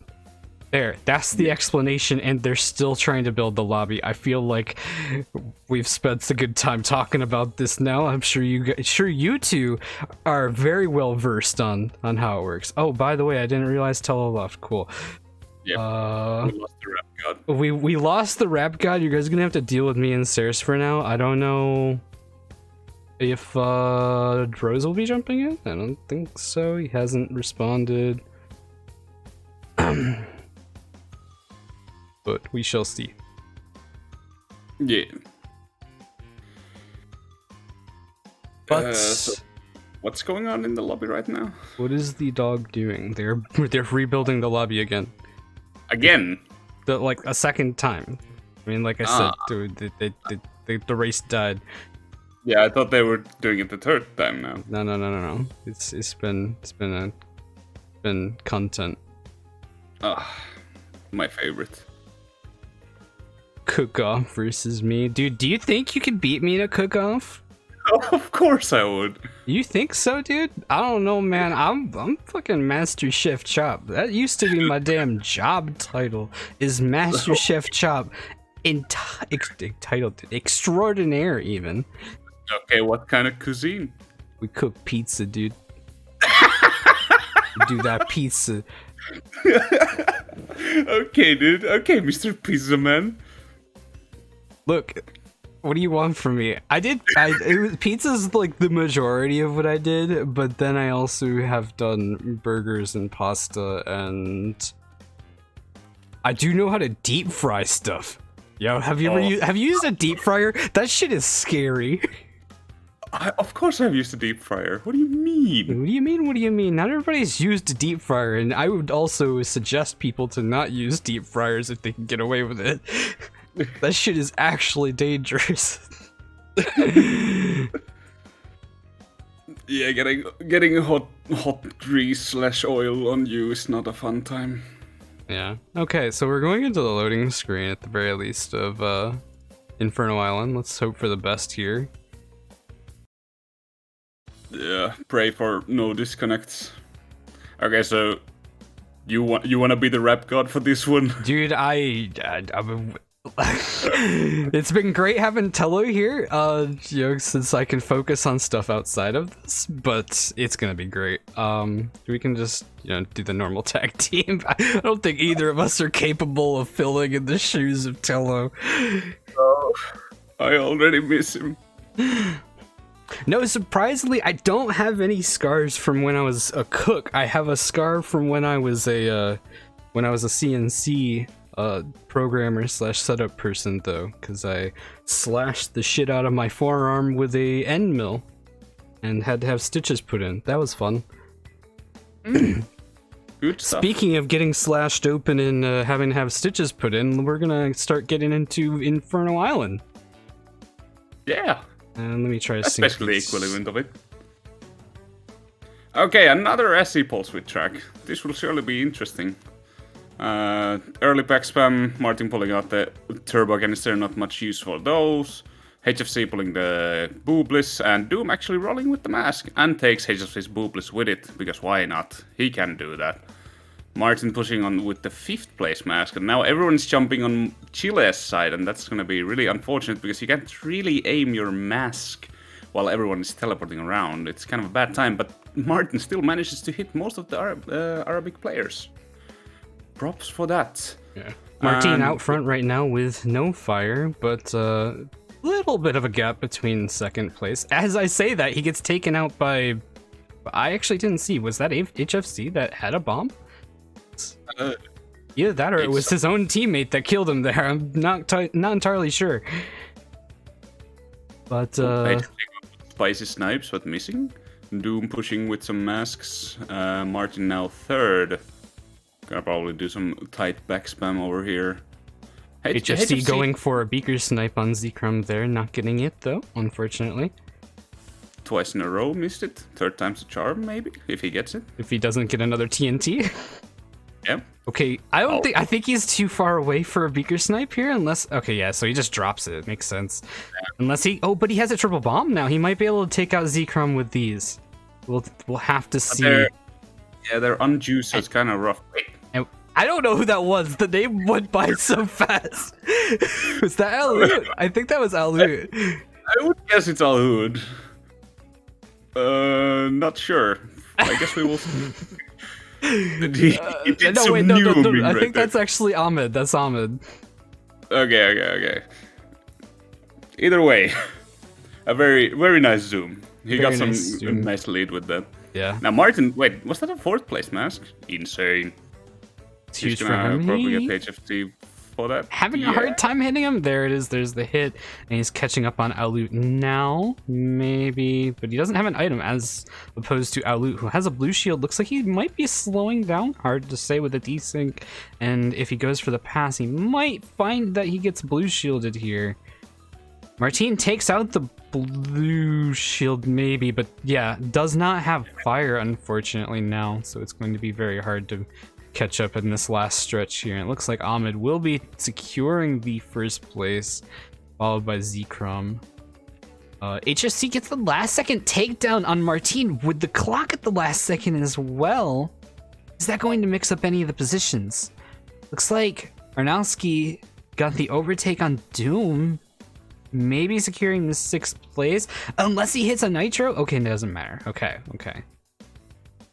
There, that's the explanation, and they're still trying to build the lobby. I feel like we've spent a good time talking about this now. I'm sure you two are very well versed on how it works. Oh, by the way, I didn't realize Tello left. Cool. Yeah, we lost the rap god. We lost the rap god. You guys are gonna have to deal with me and Sers for now. I don't know if Droz will be jumping in. I don't think so. He hasn't responded. But we shall see. Yeah. But so what's going on in the lobby right now? What is the dog doing? They're rebuilding the lobby again. Again? Like a second time. I mean, like I said, dude, the race died. Yeah, I thought they were doing it the 3rd time now. No. It's been content. My favorite. Cook-off versus me. Dude, do you think you could beat me in a cook-off? Oh, of course I would. You think so, dude? I don't know, man. I'm fucking Master Chef Chop. That used to be my damn job title. Is Master Chef Chop entitled extraordinaire even. Okay, what kind of cuisine? We cook pizza, dude. We do that pizza. Okay, dude. Okay, Mr. Pizza Man. Look, what do you want from me? Pizza's like the majority of what I did, but then I also have done burgers and pasta, and I do know how to deep fry stuff. Yo, have you used a deep fryer? That shit is scary. Of course I've used a deep fryer. What do you mean? What do you mean? What do you mean? Not everybody's used a deep fryer, and I would also suggest people to not use deep fryers if they can get away with it. That shit is actually dangerous. Yeah, getting hot grease / oil on you is not a fun time. Yeah. Okay, so we're going into the loading screen at the very least of Inferno Island. Let's hope for the best here. Yeah, pray for no disconnects. Okay, so you want to be the rap god for this one? Dude, it's been great having Tello here, since I can focus on stuff outside of this, but it's gonna be great. We can just, do the normal tag team. I don't think either of us are capable of filling in the shoes of Tello. Oh, I already miss him. No, surprisingly, I don't have any scars from when I was a cook. I have a scar from when I was a CNC programmer / setup person, though, because I slashed the shit out of my forearm with a end mill and had to have stitches put in. That was fun. Good stuff. Speaking of getting slashed open and having to have stitches put in, we're gonna start getting into Inferno Island. Yeah. And let me try to That's sync basically these. equivalent of it. Okay, another SE pulse width track. This will surely be interesting. Early pack spam, Martin pulling out the turbo canister, not much use for those. HFC pulling the Boobliss, and Doom actually rolling with the mask, and takes HFC's Boobliss with it, because why not? He can do that. Martin pushing on with the 5th place mask, and now everyone's jumping on Chile's side, and that's gonna be really unfortunate, because you can't really aim your mask while everyone is teleporting around. It's kind of a bad time, but Martin still manages to hit most of the Arabic players. Props for that. Yeah. Martin out front right now with no fire, but little bit of a gap between second place. As I say that, he gets taken out by... I actually didn't see. Was that HFC that had a bomb? Either that or it was his own teammate that killed him there. I'm not entirely sure. But Spicy snipes, but missing. Doom pushing with some masks. Martin now 3rd. Gonna probably do some tight back spam over here. HFC going for a beaker snipe on Zekrom there, not getting it though, unfortunately. Twice in a row, missed it. 3rd time's a charm, maybe, if he gets it. If he doesn't get another TNT. Yeah. Okay, I think he's too far away for a beaker snipe here, unless... Okay, yeah, so he just drops it. Makes sense. Yeah. Unless he... Oh, but he has a triple bomb now. He might be able to take out Zekrom with these. We'll have to see. They're unjuiced, so it's kind of rough. Wait. I don't know who that was. The name went by so fast. Was that Alut? I think that was Alut. I would guess it's Alut. Not sure. I guess we will see. No. I think that's actually Ahmed. That's Ahmed. Okay. Either way, a very, very nice zoom. He got some nice lead with that. Yeah. Now Martin, wait, was that a 4th place mask? Insane. It's huge for gonna him. probably get HFT for that. Having a hard time hitting him. There it is. There's the hit, and he's catching up on Alut now, maybe, but he doesn't have an item as opposed to Alut, who has a blue shield. Looks like he might be slowing down. Hard to say with a desync, and if he goes for the pass, he might find that he gets blue shielded here. Martin takes out the blue shield maybe, but yeah, does not have fire unfortunately now, so it's going to be very hard to catch up in this last stretch here. And it looks like Ahmed will be securing the 1st place, followed by Zekrom. HSC gets the last second takedown on Martin with the clock at the last second as well. Is that going to mix up any of the positions? Looks like Arnowski got the overtake on Doom. maybe securing the 6th place, unless he hits a nitro. Okay, it doesn't matter. Okay.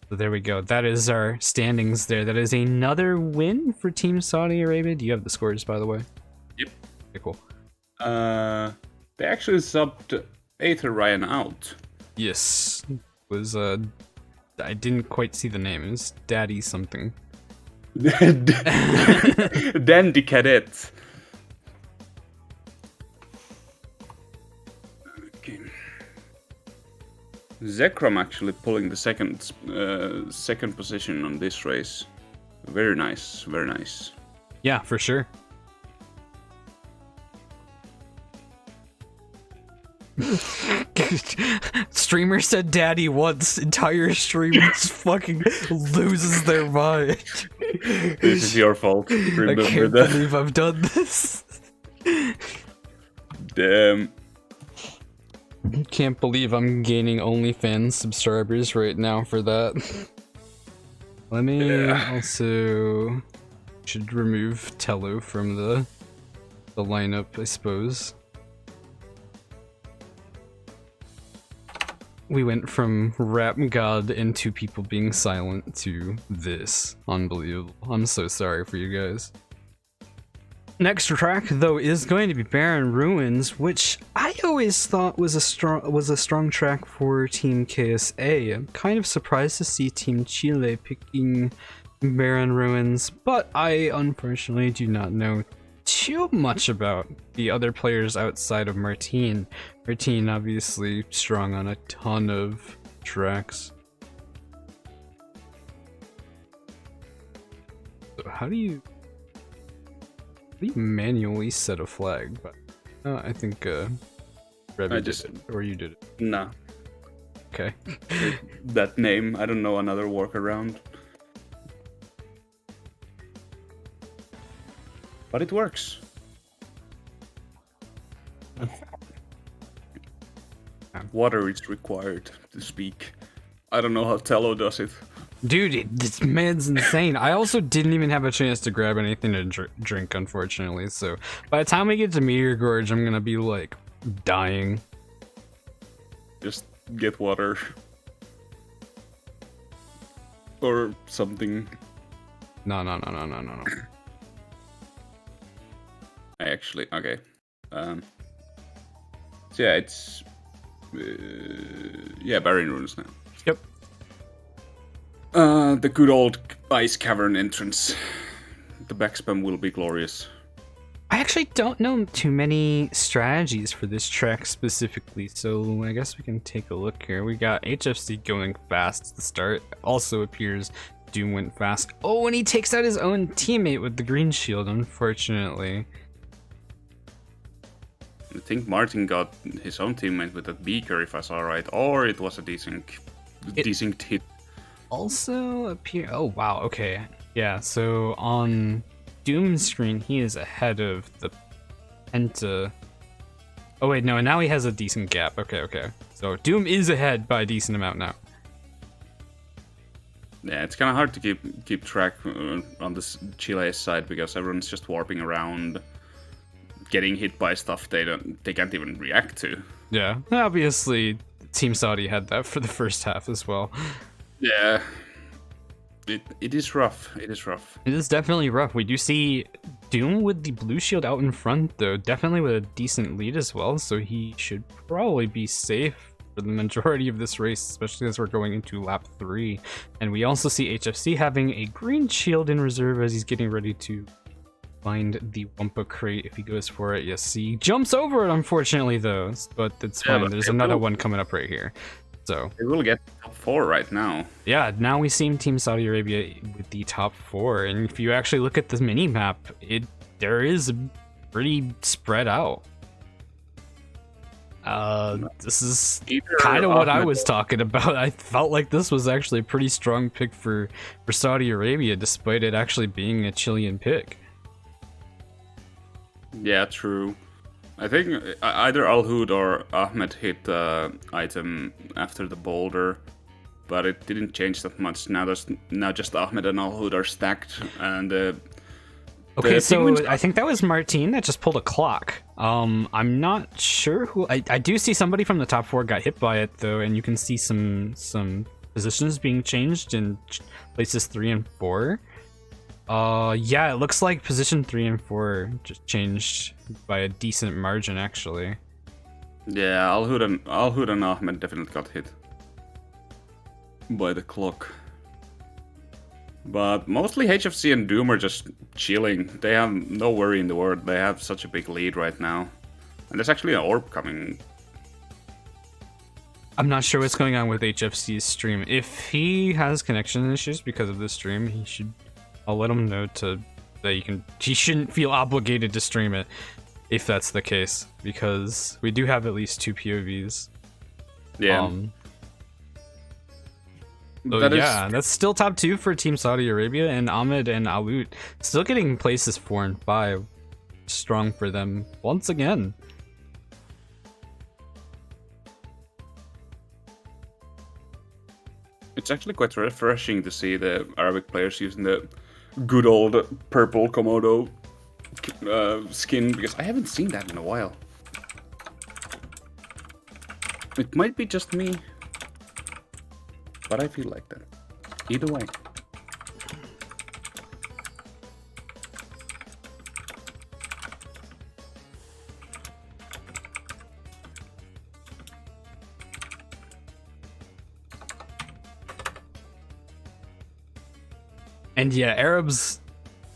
So there we go. That is our standings there. That is another win for Team Saudi Arabia. Do you have the scores, by the way? Yep. Okay, cool. They actually subbed Aether Ryan out. Yes. Was I didn't quite see the name. It was Daddy something. DandyCadet. Okay. Zekrom actually pulling the second position on this race. Very nice, very nice. Yeah, for sure. Streamer said daddy once, entire stream just fucking loses their mind. This is your fault. Remember I can't that. believe I've done this. Damn. Can't believe I'm gaining OnlyFans subscribers right now for that. Let me also should remove Tello from the lineup, I suppose. We went from rap god and 2 people being silent to this. Unbelievable. I'm so sorry for you guys. Next track though is going to be Barin Ruins, which I always thought was a strong track for Team KSA. I'm kind of surprised to see Team Chile picking Barin Ruins, but I unfortunately do not know too much about the other players outside of Martin. Martin obviously strong on a ton of tracks. So how do you manually set a flag? I think Rebby did it, or you did it. Nah. Okay. That name, I don't know another workaround. But it works. Water is required to speak. I don't know how Tello does it. Dude, this man's insane. I also didn't even have a chance to grab anything to drink, unfortunately. So by the time we get to Meteor Gorge, I'm gonna be like dying. Just get water. Or something. No. I actually, okay. So yeah, it's... yeah, Barin Ruins now. Yep. The good old ice cavern entrance. The backspam will be glorious. I actually don't know too many strategies for this track specifically, so I guess we can take a look here. We got HFC going fast at the start. Also appears Doom went fast. Oh, and he takes out his own teammate with the green shield, unfortunately. I think Martin got his own teammate with that beaker, if I saw right, or it was a decent hit. Also appear. Oh wow. Okay. Yeah. So on Doom's screen, he is ahead of the Penta. Oh wait, no. Now he has a decent gap. Okay. So Doom is ahead by a decent amount now. Yeah, it's kind of hard to keep track on this Chile side because everyone's just warping around, getting hit by stuff they can't even react to. Yeah, obviously Team Saudi had that for the first half as well. Yeah, it is rough. It is rough. It is definitely rough. We do see Doom with the blue shield out in front though, definitely with a decent lead as well, so he should probably be safe for the majority of this race, especially as we're going into lap 3. And we also see HFC having a green shield in reserve as he's getting ready to find the Wumpa crate if he goes for it. Yes, he jumps over it, unfortunately, though, but that's fine. But there's another one coming up right here. So it will get top 4 right now. Yeah, now we see Team Saudi Arabia with the top 4, and if you actually look at the mini map, there is pretty spread out. This is kind of what I was talking about. I felt like this was actually a pretty strong pick for Saudi Arabia, despite it actually being a Chilean pick. Yeah, true. I think either Al-Hood or Ahmed hit the item after the boulder, but it didn't change that much. Now just Ahmed and Al-Hood are stacked, and okay, so I think that was Martin that just pulled a clock. I'm not sure who. I do see somebody from the top 4 got hit by it though, and you can see some positions being changed in places 3 and 4. Yeah, it looks like position 3 and 4 just changed by a decent margin actually. Yeah, Al-Hud and Ahmed definitely got hit by the clock. But mostly HFC and Doom are just chilling. They have no worry in the world. They have such a big lead right now. And there's actually an orb coming. I'm not sure what's going on with HFC's stream. If he has connection issues because of this stream, I'll let him know that he shouldn't feel obligated to stream it if that's the case, because we do have at least 2 POVs. Yeah. So that's still top 2 for Team Saudi Arabia, and Ahmed and Alut still getting places 4 and 5. Strong for them once again. It's actually quite refreshing to see the Arabic players using the good old purple Komodo skin, because I haven't seen that in a while. It might be just me, but I feel like that. Either way. And yeah, Arabs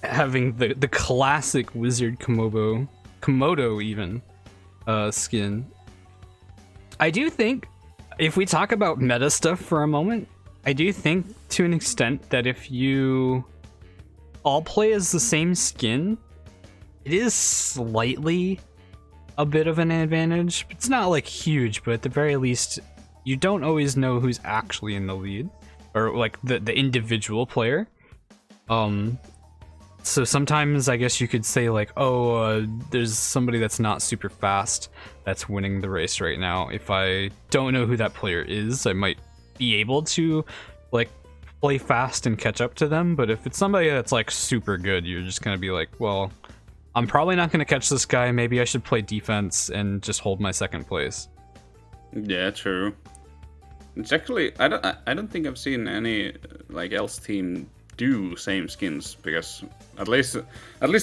having the classic wizard Komodo even skin. I do think, if we talk about meta stuff for a moment, I do think to an extent that if you all play as the same skin, it is slightly a bit of an advantage. It's not like huge, but at the very least, you don't always know who's actually in the lead, or like the individual player. So sometimes I guess you could say like, there's somebody that's not super fast that's winning the race right now. If I don't know who that player is, I might be able to like play fast and catch up to them. But if it's somebody that's like super good, you're just gonna be like, well, I'm probably not gonna catch this guy. Maybe I should play defense and just hold my second place. Yeah, true. It's actually, I don't think I've seen any like else team do same skins, because at least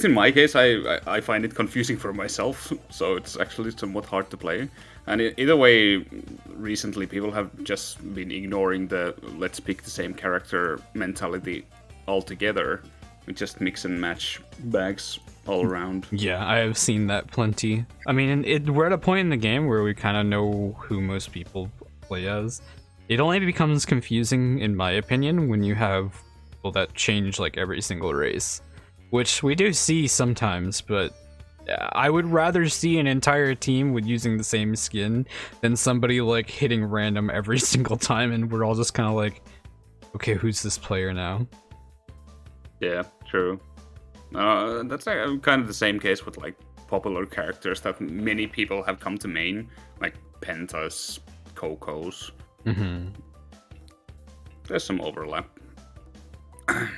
in my case I find it confusing for myself, so it's actually somewhat hard to play. And either way, recently people have just been ignoring the let's pick the same character mentality altogether. We just mix and match bags all around. Yeah, I have seen that plenty. I mean, we're at a point in the game where we kind of know who most people play as. It only becomes confusing, in my opinion, when you have that change like every single race, which we do see sometimes, but I would rather see an entire team with using the same skin than somebody like hitting random every single time and we're all just kind of like, okay, who's this player now? Yeah, true. That's kind of the same case with like popular characters that many people have come to main, like Pentas, Cocos. Mm-hmm. There's some overlap. I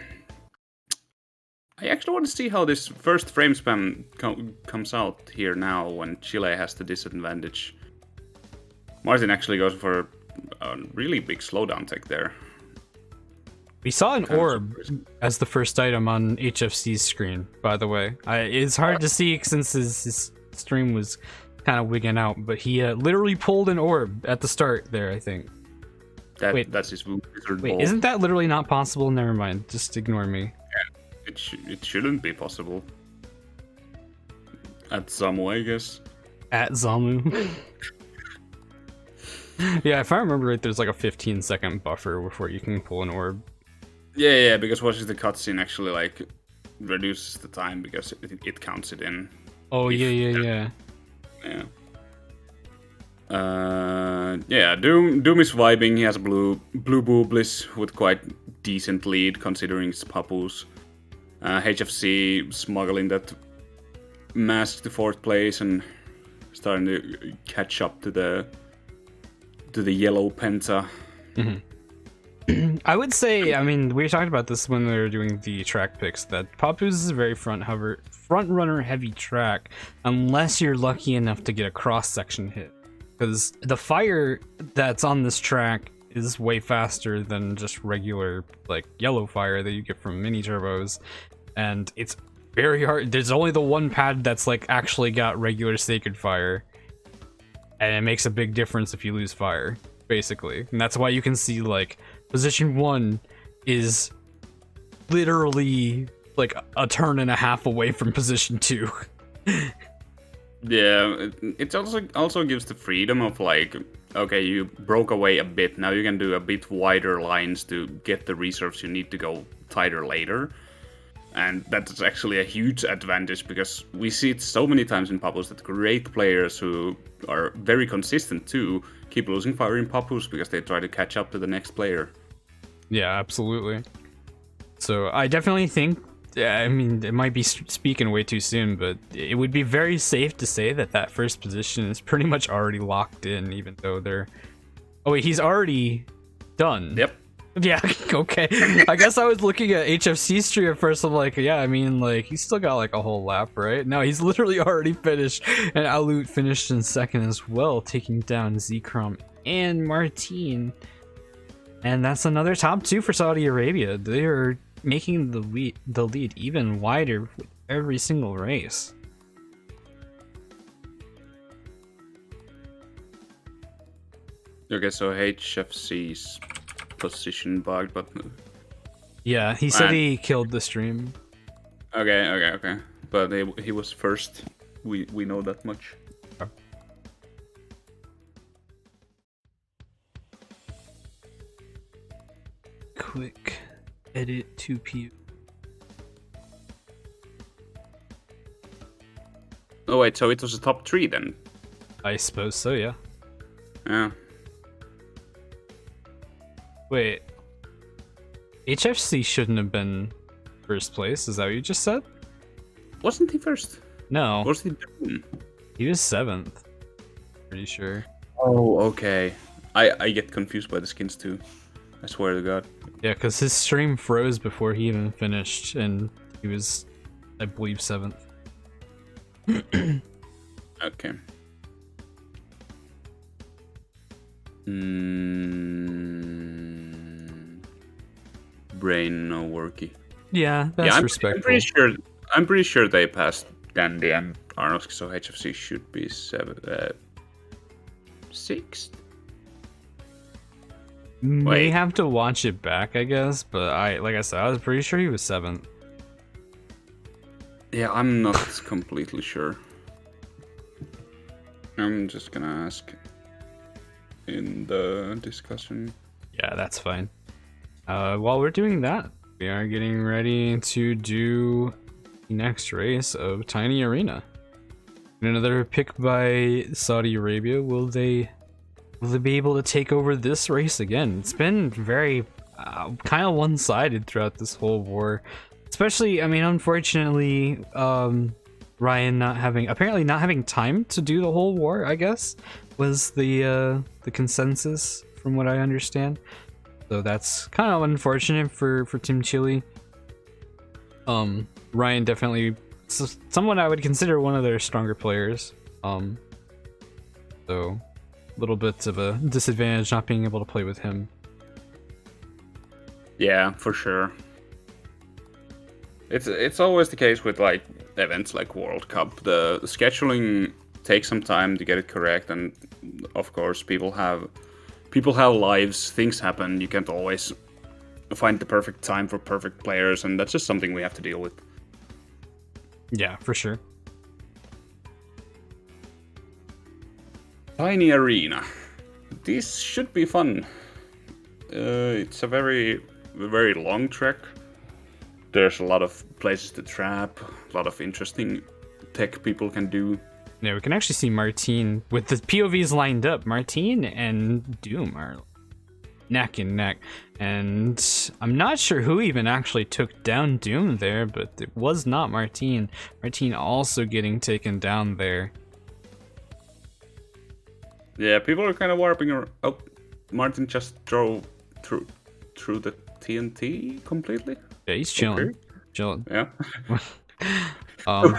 actually want to see how this first frame spam comes out here now when Chile has the disadvantage. Martin actually goes for a really big slowdown tech there. We saw an orb as the first item on HFC's screen, by the way. It's hard to see since his stream was kind of wigging out, but he literally pulled an orb at the start there, I think. That's his wizard Wait, ball. isn't that literally not possible? Never mind. Just ignore me. Yeah, it shouldn't be possible. At Zamu, I guess. At Zamu. Yeah, if I remember right, there's like a 15-second buffer before you can pull an orb. Yeah, because watching the cutscene actually like reduces the time because it counts it in. Oh, yeah. Yeah, Doom is vibing. He has a blue Booblis with quite decent lead considering it's Papu's. HFC smuggling that mask to 4th place and starting to catch up to the yellow Penta. Mm-hmm. I would say, I mean, we talked about this when we were doing the track picks, that Papu's is a very front runner heavy track, unless you're lucky enough to get a cross section hit. Because the fire that's on this track is way faster than just regular, like, yellow fire that you get from mini turbos. And it's very hard. There's only the one pad that's, like, actually got regular sacred fire. And it makes a big difference if you lose fire, basically. And that's why you can see, like, position 1 is literally like a turn and a half away from position 2. Yeah, it also gives the freedom of like, okay, you broke away a bit, now you can do a bit wider lines to get the reserves you need to go tighter later. And that's actually a huge advantage, because we see it so many times in Papus that great players who are very consistent too keep losing fire in Papus because they try to catch up to the next player. Yeah, absolutely. So I definitely think, I mean, it might be speaking way too soon, but it would be very safe to say that that first position is pretty much already locked in, even though they're... Oh wait, he's already done. Yep. Yeah, okay. I guess I was looking at HFC stream at first, I'm like, yeah, I mean, like, he's still got like a whole lap, right? No, he's literally already finished, and Alut finished in second as well, taking down Zekrom and Martin. And that's another top 2 for Saudi Arabia. They are making the lead even wider with every single race. Okay, so HFC's position bugged, but... Yeah, he said he killed the stream. Okay. But he was first. We know that much. Quick edit 2P. Oh wait, so it was a top 3 then? I suppose so, yeah. Yeah. Wait. HFC shouldn't have been first place, is that what you just said? Wasn't he first? No. Was he Doom? He was 7th. Pretty sure. Oh, okay. I get confused by the skins too. I swear to God. Yeah, because his stream froze before he even finished, and he was, I believe, 7th. Okay. Brain no worky. Yeah, that's I'm respectful. I'm pretty sure they passed Dandy and Arnosk, so HFC should be 6th. May Wait. have to watch it back, I guess, but like I said, I was pretty sure he was 7th. Yeah, I'm not completely sure. I'm just gonna ask in the discussion. Yeah, that's fine. While we're doing that, we are getting ready to do the next race of Tiny Arena. And another pick by Saudi Arabia. Will they be able to take over this race again? It's been very kind of one-sided throughout this whole war. Especially, I mean, unfortunately, Ryan apparently not having time to do the whole war, I guess, was the consensus from what I understand. So that's kind of unfortunate for Team Chile. Ryan definitely someone I would consider one of their stronger players. So a little bit of a disadvantage not being able to play with him. Yeah, for sure. It's always the case with like events like World Cup. The scheduling takes some time to get it correct, and of course people have lives, things happen. You can't always find the perfect time for perfect players, and that's just something we have to deal with. Yeah, for sure. Tiny Arena. This should be fun. It's a very, very long track. There's a lot of places to trap, a lot of interesting tech people can do. Yeah, we can actually see Martin with the POVs lined up. Martin and Doom are neck and neck. And I'm not sure who even actually took down Doom there, but it was not Martin. Martin also getting taken down there. Yeah, people are kind of warping around. Oh, Martin just drove through the TNT completely. Yeah, he's chilling. Okay. Chilling. Yeah. Um,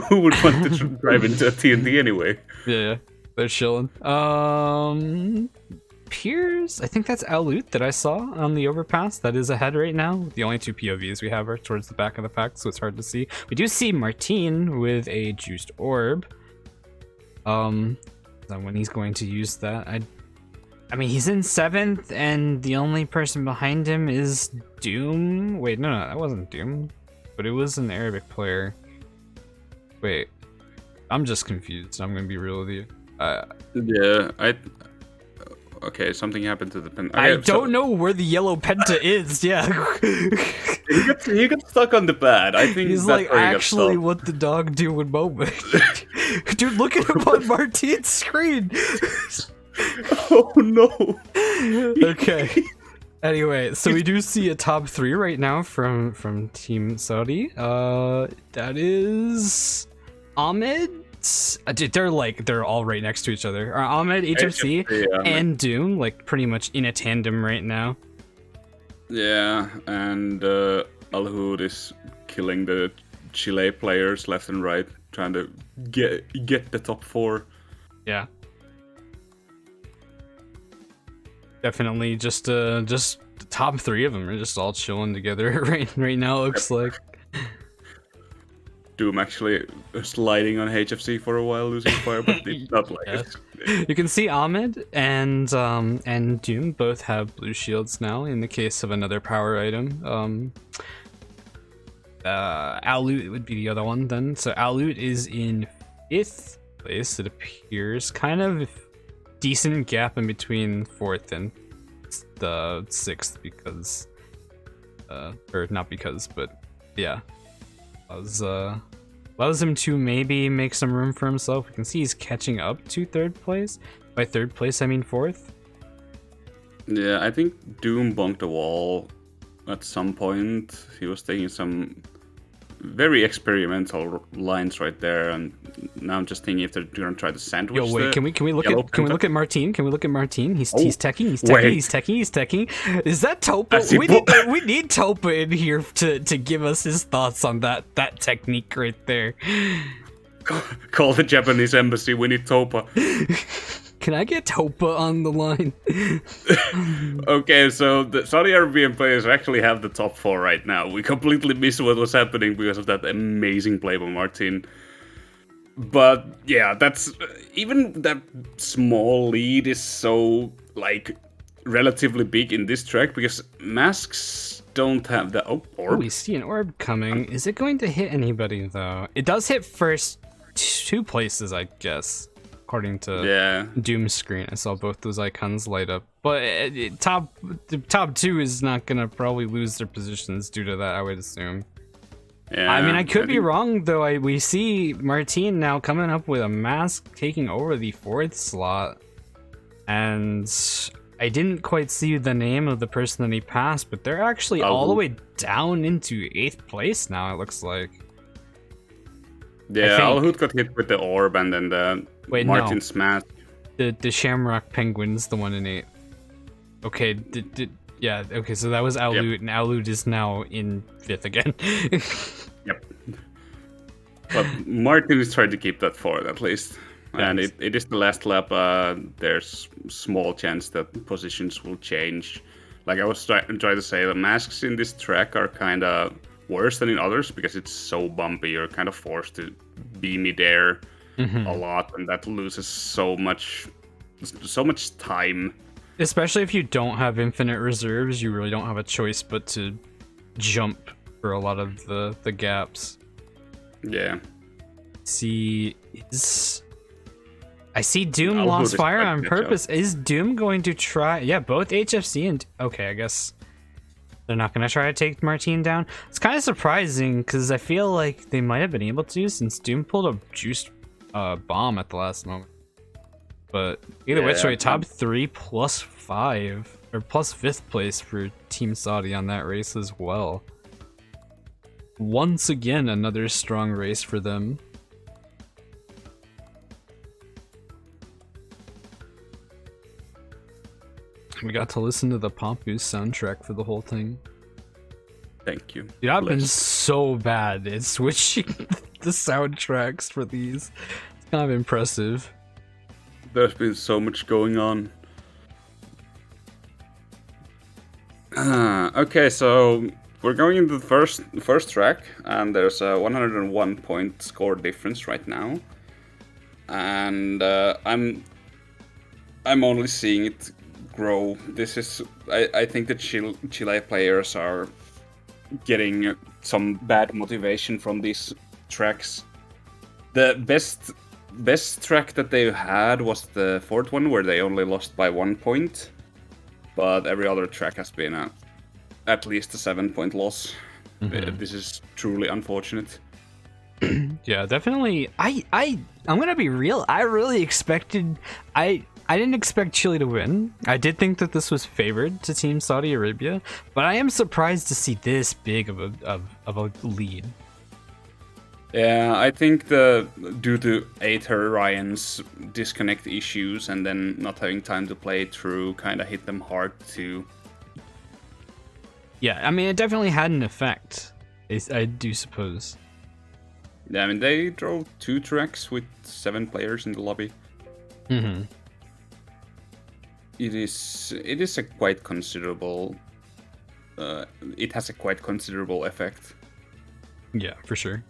Who would want to drive into a TNT anyway? yeah, they're chilling. Piers, I think that's Alut that I saw on the overpass. That is ahead right now. The only two POVs we have are towards the back of the pack, so it's hard to see. We do see Martin with a juiced orb. When he's going to use that, I mean, he's in 7th, and the only person behind him is Doom. Wait, no, that wasn't Doom, but it was an Arabic player. Wait, I'm just confused. I'm gonna be real with you. Yeah, okay, something happened to the pen. Okay, I don't know where the yellow penta is. Yeah, he got stuck on the pad. I think he's that's like, where he got actually, stuck. what the dog do in moment? Dude, look at him on Martin's screen. Oh no. Okay. Anyway, so we do see a top 3 right now from Team Saudi. That is Ahmed. Dude, they're all right next to each other. Ahmed, HFC, yeah, and Doom, like pretty much in a tandem right now. Yeah, and Al-Hood is killing the Chile players left and right, trying to get the top 4. Yeah. Definitely just the top 3 of them are just all chilling together right now, it looks like. Doom actually sliding on HFC for a while, losing fire, but it's not like it. You can see Ahmed and Doom both have blue shields now in the case of another power item. Alut would be the other one then. So Alut is in 5th place, it appears. Kind of decent gap in between 4th and the 6th because or not because, but yeah. Allows him to maybe make some room for himself. We can see he's catching up to 3rd place. By 3rd place, I mean 4th. Yeah, I think Doom bonked a wall at some point. He was taking some very experimental lines right there, and now I'm just thinking if they're gonna try to sandwich. Yo, wait, can we look at Martin? Can we look at Martin? He's teching. He's teching. Is that Topa? We need Topa in here to give us his thoughts on that technique right there. Call the Japanese embassy. We need Topa. Can I get Topa on the line? Okay, so the Saudi Arabian players actually have the top 4 right now. We completely missed what was happening because of that amazing play by Martin. But yeah, that's even that small lead is so like relatively big in this track because masks don't have the orb. Oh, we see an orb coming. Is it going to hit anybody though? It does hit first 2 places, I guess. According to Doom's screen, I saw both those icons light up. But the top 2 is not gonna probably lose their positions due to that, I would assume. Yeah, I mean, I could be wrong though. We see Martin now coming up with a mask, taking over the 4th slot, and I didn't quite see the name of the person that he passed, but they're actually all the way down into 8th place now. It looks like. Yeah, Al-Hood got hit with the orb, and then the Martin smash. The Shamrock Penguin's the one in 8. Okay, yeah, okay, so that was Alut, and Alut is now in 5th again. Yep. But Martin is trying to keep that 4th at least. And it is the last lap. There's small chance that positions will change. Like I was trying to say, the masks in this track are kind of worse than in others because it's so bumpy. You're kind of forced to be midair a lot, and that loses so much time. Especially if you don't have infinite reserves, you really don't have a choice but to jump for a lot of the gaps. Yeah. I see Doom lost fire on purpose. Is Doom going to try? Yeah, both HFC and okay, I guess they're not going to try to take Martin down. It's kind of surprising because I feel like they might have been able to since Doom pulled a juiced bomb at the last moment. But either which way, top 3 plus 5 or plus 5th place for Team Saudi on that race as well. Once again, another strong race for them. We got to listen to the Papu soundtrack for the whole thing. Thank you. Dude, I've been Bless. so bad at switching the soundtracks for these. It's kind of impressive. There's been so much going on. Okay, so we're going into the first track, and there's a 101 point score difference right now, and I'm only seeing it grow. This is I think the Chile players are getting some bad motivation from these tracks. The best track that they had was the fourth one, where they only lost by 1 point. But every other track has been at least a 7-point loss. This is truly unfortunate. Yeah, definitely. I'm gonna be real. I really expected. I didn't expect Chile to win. I did think that this was favored to Team Saudi Arabia, but I am surprised to see this big of a lead. Yeah, I think due to Aether Ryan's disconnect issues and then not having time to play through kind of hit them hard too. Yeah, I mean, it definitely had an effect. I do suppose. Yeah, I mean, they drove 2 tracks with 7 players in the lobby. Mm-hmm. It is a quite considerable. It has a quite considerable effect. Yeah, for sure.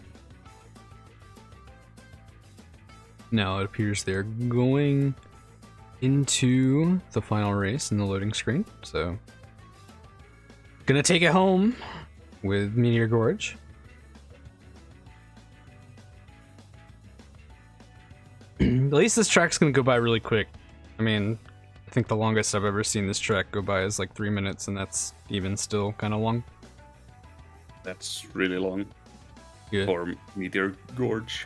Now it appears they're going into the final race in the loading screen, so gonna take it home with Meteor Gorge. At least this track's gonna go by really quick. I mean, I think the longest I've ever seen this track go by is like 3 minutes, and that's even still kind of long. That's really long Good. for Meteor Gorge.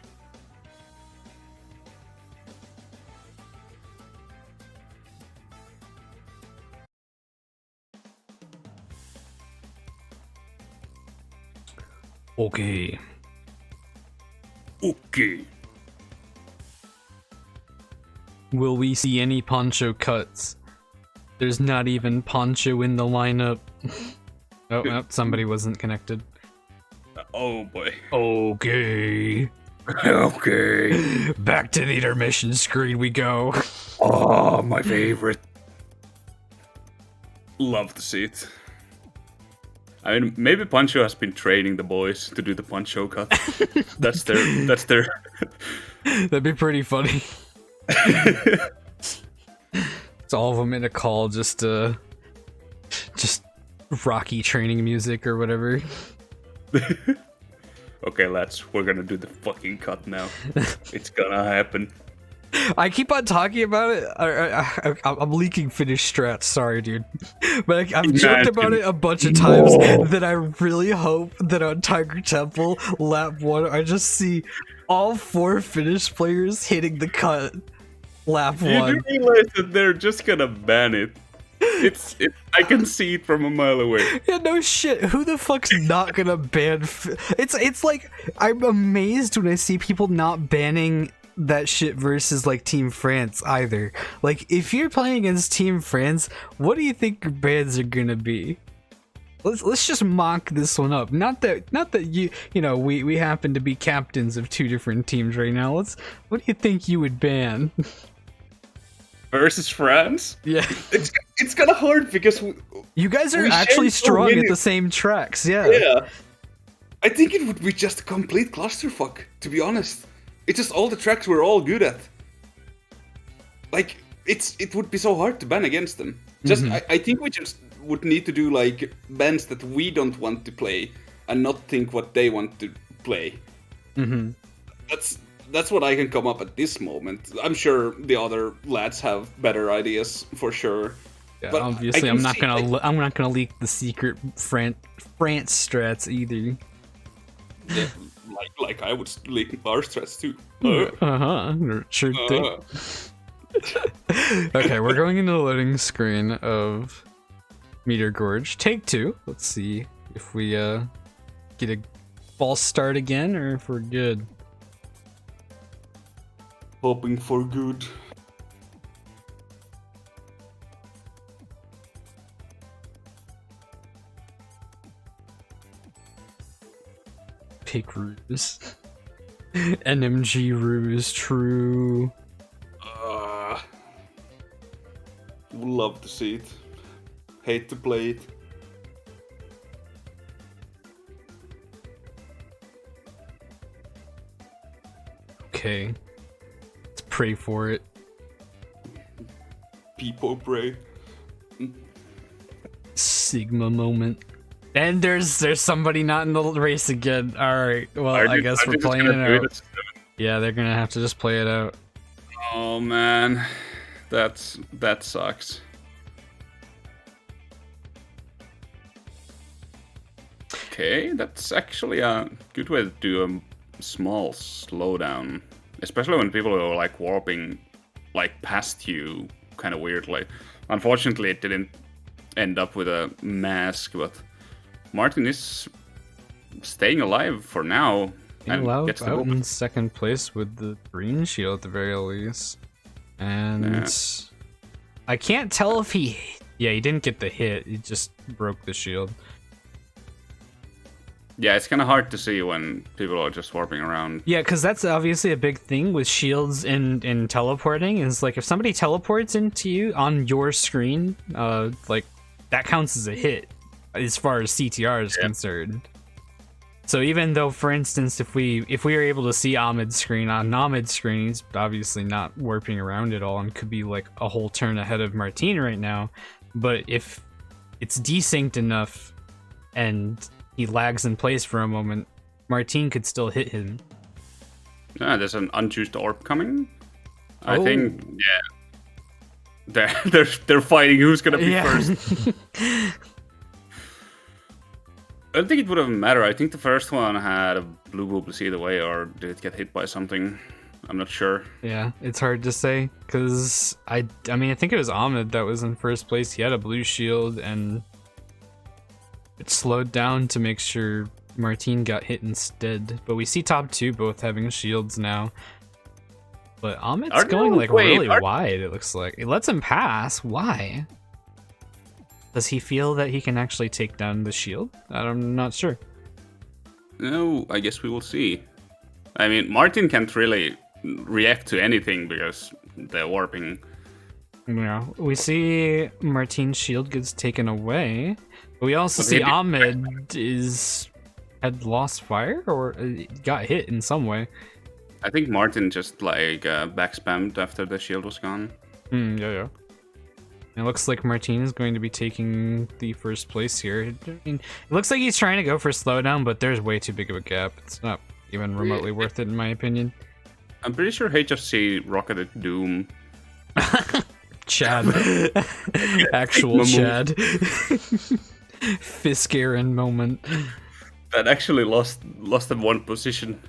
Okay. Okay. Will we see any Poncho cuts? There's not even Poncho in the lineup. Oh, somebody wasn't connected. Oh boy. Okay. Okay. Back to the intermission screen we go. Oh, my favorite. Love to see it. I mean, maybe Pancho has been training the boys to do the Pancho cut. That's their. That'd be pretty funny. It's all of them in a call, just Rocky training music or whatever. Okay, lads, we're gonna do the fucking cut now. It's gonna happen. I keep on talking about it. I'm leaking Finnish strats. Sorry, dude. But I've joked about it a bunch of times that I really hope that on Tiger Temple lap 1, I just see all 4 Finnish players hitting the cut lap 1. You do realize that they're just gonna ban it. I can see it from a mile away. Yeah, no shit. Who the fuck's not gonna ban? It's like I'm amazed when I see people not banning that shit versus like Team France either. Like, if you're playing against Team France, what do you think your bans are gonna be? Let's just mock this one up. Not that you know we happen to be captains of 2 different teams right now. What do you think you would ban? Versus France? Yeah, it's kind of hard because you guys are actually strong at the same tracks. Yeah. I think it would be just a complete clusterfuck, to be honest. It's just all the tracks we're all good at. Like, it would be so hard to ban against them. Just I think we just would need to do like bans that we don't want to play and not think what they want to play. That's what I can come up at this moment. I'm sure the other lads have better ideas for sure. Yeah, but obviously I'm not gonna leak the secret France strats either. Yeah, like I would leak our strats too. Sure thing. Okay, we're going into the loading screen of Meteor Gorge. Take 2. Let's see if we get a false start again or if we're good. Hoping for good. Pick Ruse. NMG Ruse, true. Would love to see it. Hate to play it. Okay. Let's pray for it. People pray. Sigma moment. And there's somebody not in the race again. Alright, well, I guess we're playing it out. Yeah, they're gonna have to just play it out. Oh man, that sucks. Okay, that's actually a good way to do a small slowdown, especially when people are like warping like past you kind of weirdly. Unfortunately, it didn't end up with a mask, but Martin is staying alive for now. And gets the out in second place with the green shield at the very least. And I can't tell if he didn't get the hit, he just broke the shield. Yeah, it's kind of hard to see when people are just warping around. Yeah, because that's obviously a big thing with shields in teleporting, is like if somebody teleports into you on your screen, like that counts as a hit as far as CTR is concerned. So even though, for instance, if we were able to see Ahmed's screen on Ahmed's screen, he's obviously not warping around at all and could be like a whole turn ahead of Martin right now. But if it's desynced enough and he lags in place for a moment, Martin could still hit him. There's an unused orb coming. I think, they're fighting who's gonna be first. I don't think it would have mattered. I think the first one had a blue bubbles either way, or did it get hit by something? I'm not sure. Yeah, it's hard to say, because I mean, I think it was Ahmed that was in first place. He had a blue shield, and it slowed down to make sure Martin got hit instead. But we see top two both having shields now. But Ahmed's going like really wide, it looks like. It lets him pass. Why? Does he feel that he can actually take down the shield? I'm not sure. No, I guess we will see. I mean, Martin can't really react to anything because they're warping. Yeah, we see Martin's shield gets taken away. But we also see Ahmed had lost fire or got hit in some way. I think Martin just like back spammed after the shield was gone. Yeah. It looks like Martin is going to be taking the first place here. I mean, it looks like he's trying to go for slowdown, but there's way too big of a gap. It's not even remotely worth it, in my opinion. I'm pretty ssure HFC rocketed Doom. Chad. Actual Chad. Fisk-Aaron moment. That actually lost them one position,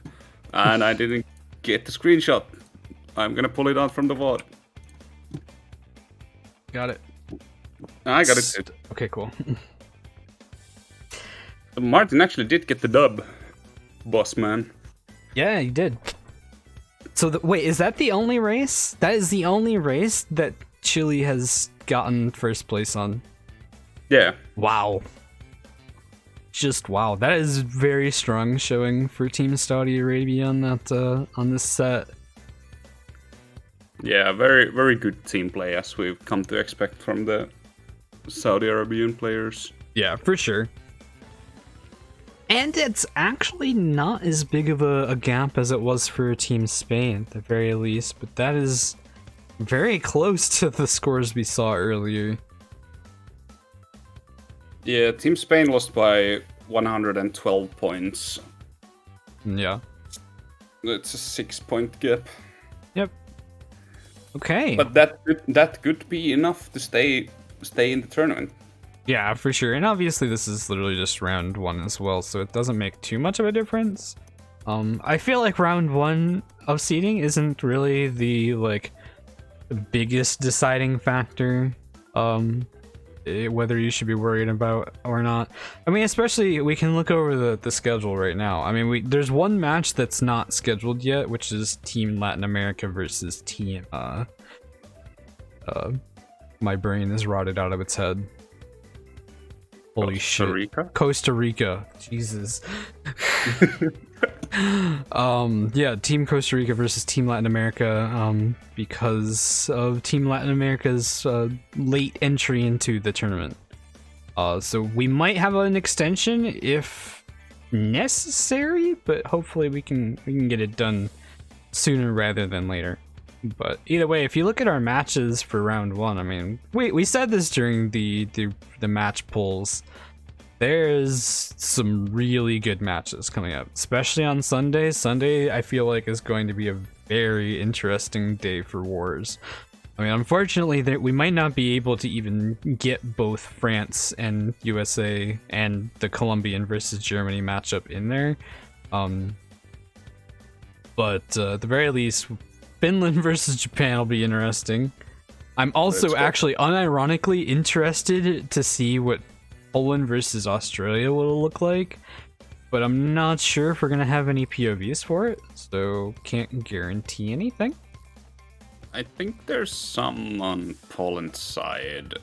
and I didn't get the screenshot. I'm gonna pull it out from the VOD. Got it. I got it. Okay, cool. Martin actually did get the dub, boss man. Yeah, he did. So, wait, is that the only race? That is the only race that Chile has gotten first place on? Yeah. Wow. Just wow. That is very strong showing for Team Saudi Arabia on that on this set. Yeah, very, very good team play, as we've come to expect from the Saudi Arabian players. Yeah, for sure. And it's actually not as big of a gap as it was for Team Spain, at the very least, but that is very close to the scores we saw earlier. Yeah, Team Spain lost by 112 points. Yeah. It's a 6-point gap. Yep. Okay. But that could be enough to stay in the tournament. Yeah, for sure. And obviously this is literally just round one as well, so it doesn't make too much of a difference. I feel like round one of seeding isn't really the biggest deciding factor whether you should be worried about or not. I mean, especially we can look over the schedule right now. I mean, there's one match that's not scheduled yet, which is Team Latin America versus Team my brain is rotted out of its head. Holy shit. Rica? Costa Rica. Jesus. Yeah, Team Costa Rica versus Team Latin America, because of Team Latin America's late entry into the tournament. So we might have an extension if necessary, but hopefully we can get it done sooner rather than later. But either way, if you look at our matches for round 1, I mean, we said this during the match polls. There's some really good matches coming up, especially on Sunday. Sunday, I feel like, is going to be a very interesting day for wars. I mean, unfortunately, we might not be able to even get both France and USA and the Colombian versus Germany matchup in there. But at the very least, Finland versus Japan will be interesting. I'm also actually unironically interested to see what Poland versus Australia will look like, but I'm not sure if we're gonna have any POVs for it, so can't guarantee anything. I think there's some on Poland's side,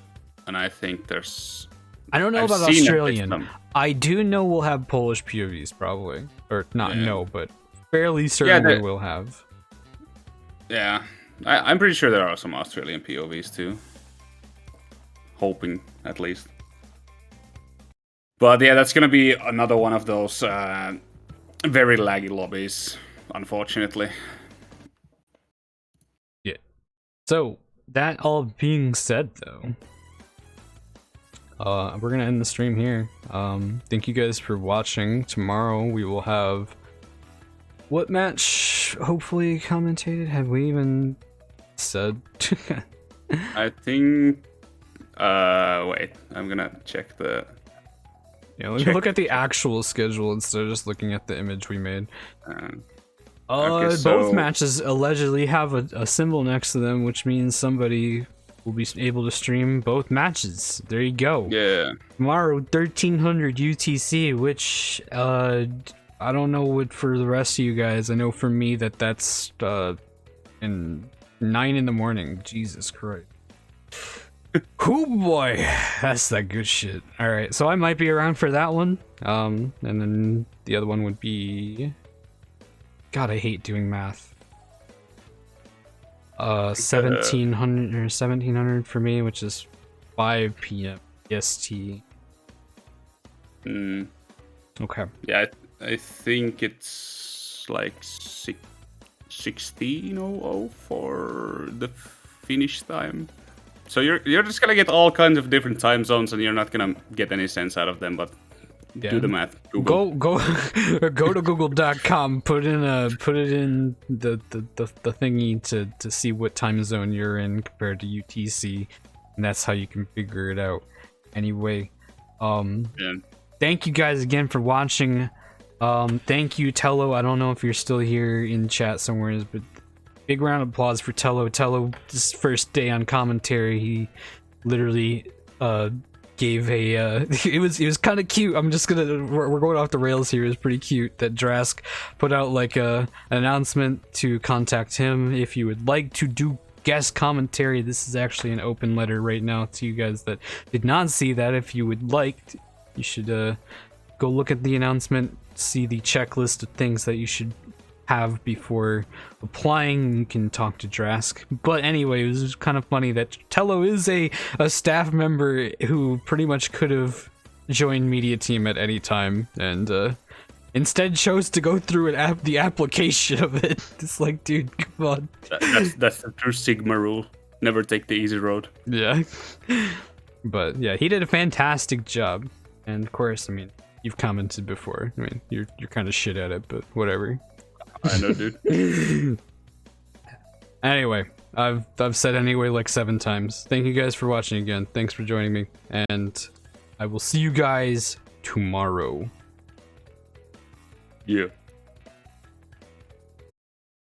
and I think there's... I don't know about Australian. I do know we'll have Polish POVs probably, or not but fairly certain we will have. Yeah, I'm pretty sure there are some Australian POVs too. Hoping, at least. But yeah, that's gonna be another one of those very laggy lobbies, unfortunately. Yeah. So, that all being said, though, we're gonna end the stream here. Thank you guys for watching. Tomorrow we will have... What match hopefully commentated? Have we even said? I think... wait, I'm gonna check the... Yeah, let me look at the actual schedule instead of just looking at the image we made. Both matches allegedly have a symbol next to them, which means somebody will be able to stream both matches. There you go. Yeah. Tomorrow, 1300 UTC, which I don't know what for the rest of you guys. I know for me that's in 9 in the morning. Jesus Christ. Oh boy, that's that good shit. Alright, so I might be around for that one. And then the other one would be... God, I hate doing math. 1700 or 1700 for me, which is 5 p.m. EST. Okay. Yeah, I think it's like 16:00 for the finish time. So you're just gonna get all kinds of different time zones, and you're not gonna get any sense out of them. But do the math. Google. Go to Google.com. Put it in the thingy to see what time zone you're in compared to UTC, and that's how you can figure it out. Anyway, thank you guys again for watching. Thank you, Tello. I don't know if you're still here in chat somewhere, but. Big round of applause for Tello. Tello, this first day on commentary, he literally gave a it was kind of cute. I'm just gonna we're going off the rails here. It was pretty cute that Drask put out like an announcement to contact him if you would like to do guest commentary. This is actually an open letter right now to you guys that did not see that. If you would like, you should go look at the announcement, see the checklist of things that you should have before applying. You can talk to Drask. But anyway, it was kind of funny that Tello is a staff member who pretty much could have joined Media Team at any time, and instead chose to go through the application of it. It's like, dude, come on. That's the true Sigma rule. Never take the easy road. Yeah. But yeah, he did a fantastic job. And of course, I mean, you've commented before. I mean, you're kind of shit at it, but whatever. I know, dude. Anyway, I've said anyway like 7 times. Thank you guys for watching again. Thanks for joining me, and I will see you guys tomorrow. Yeah.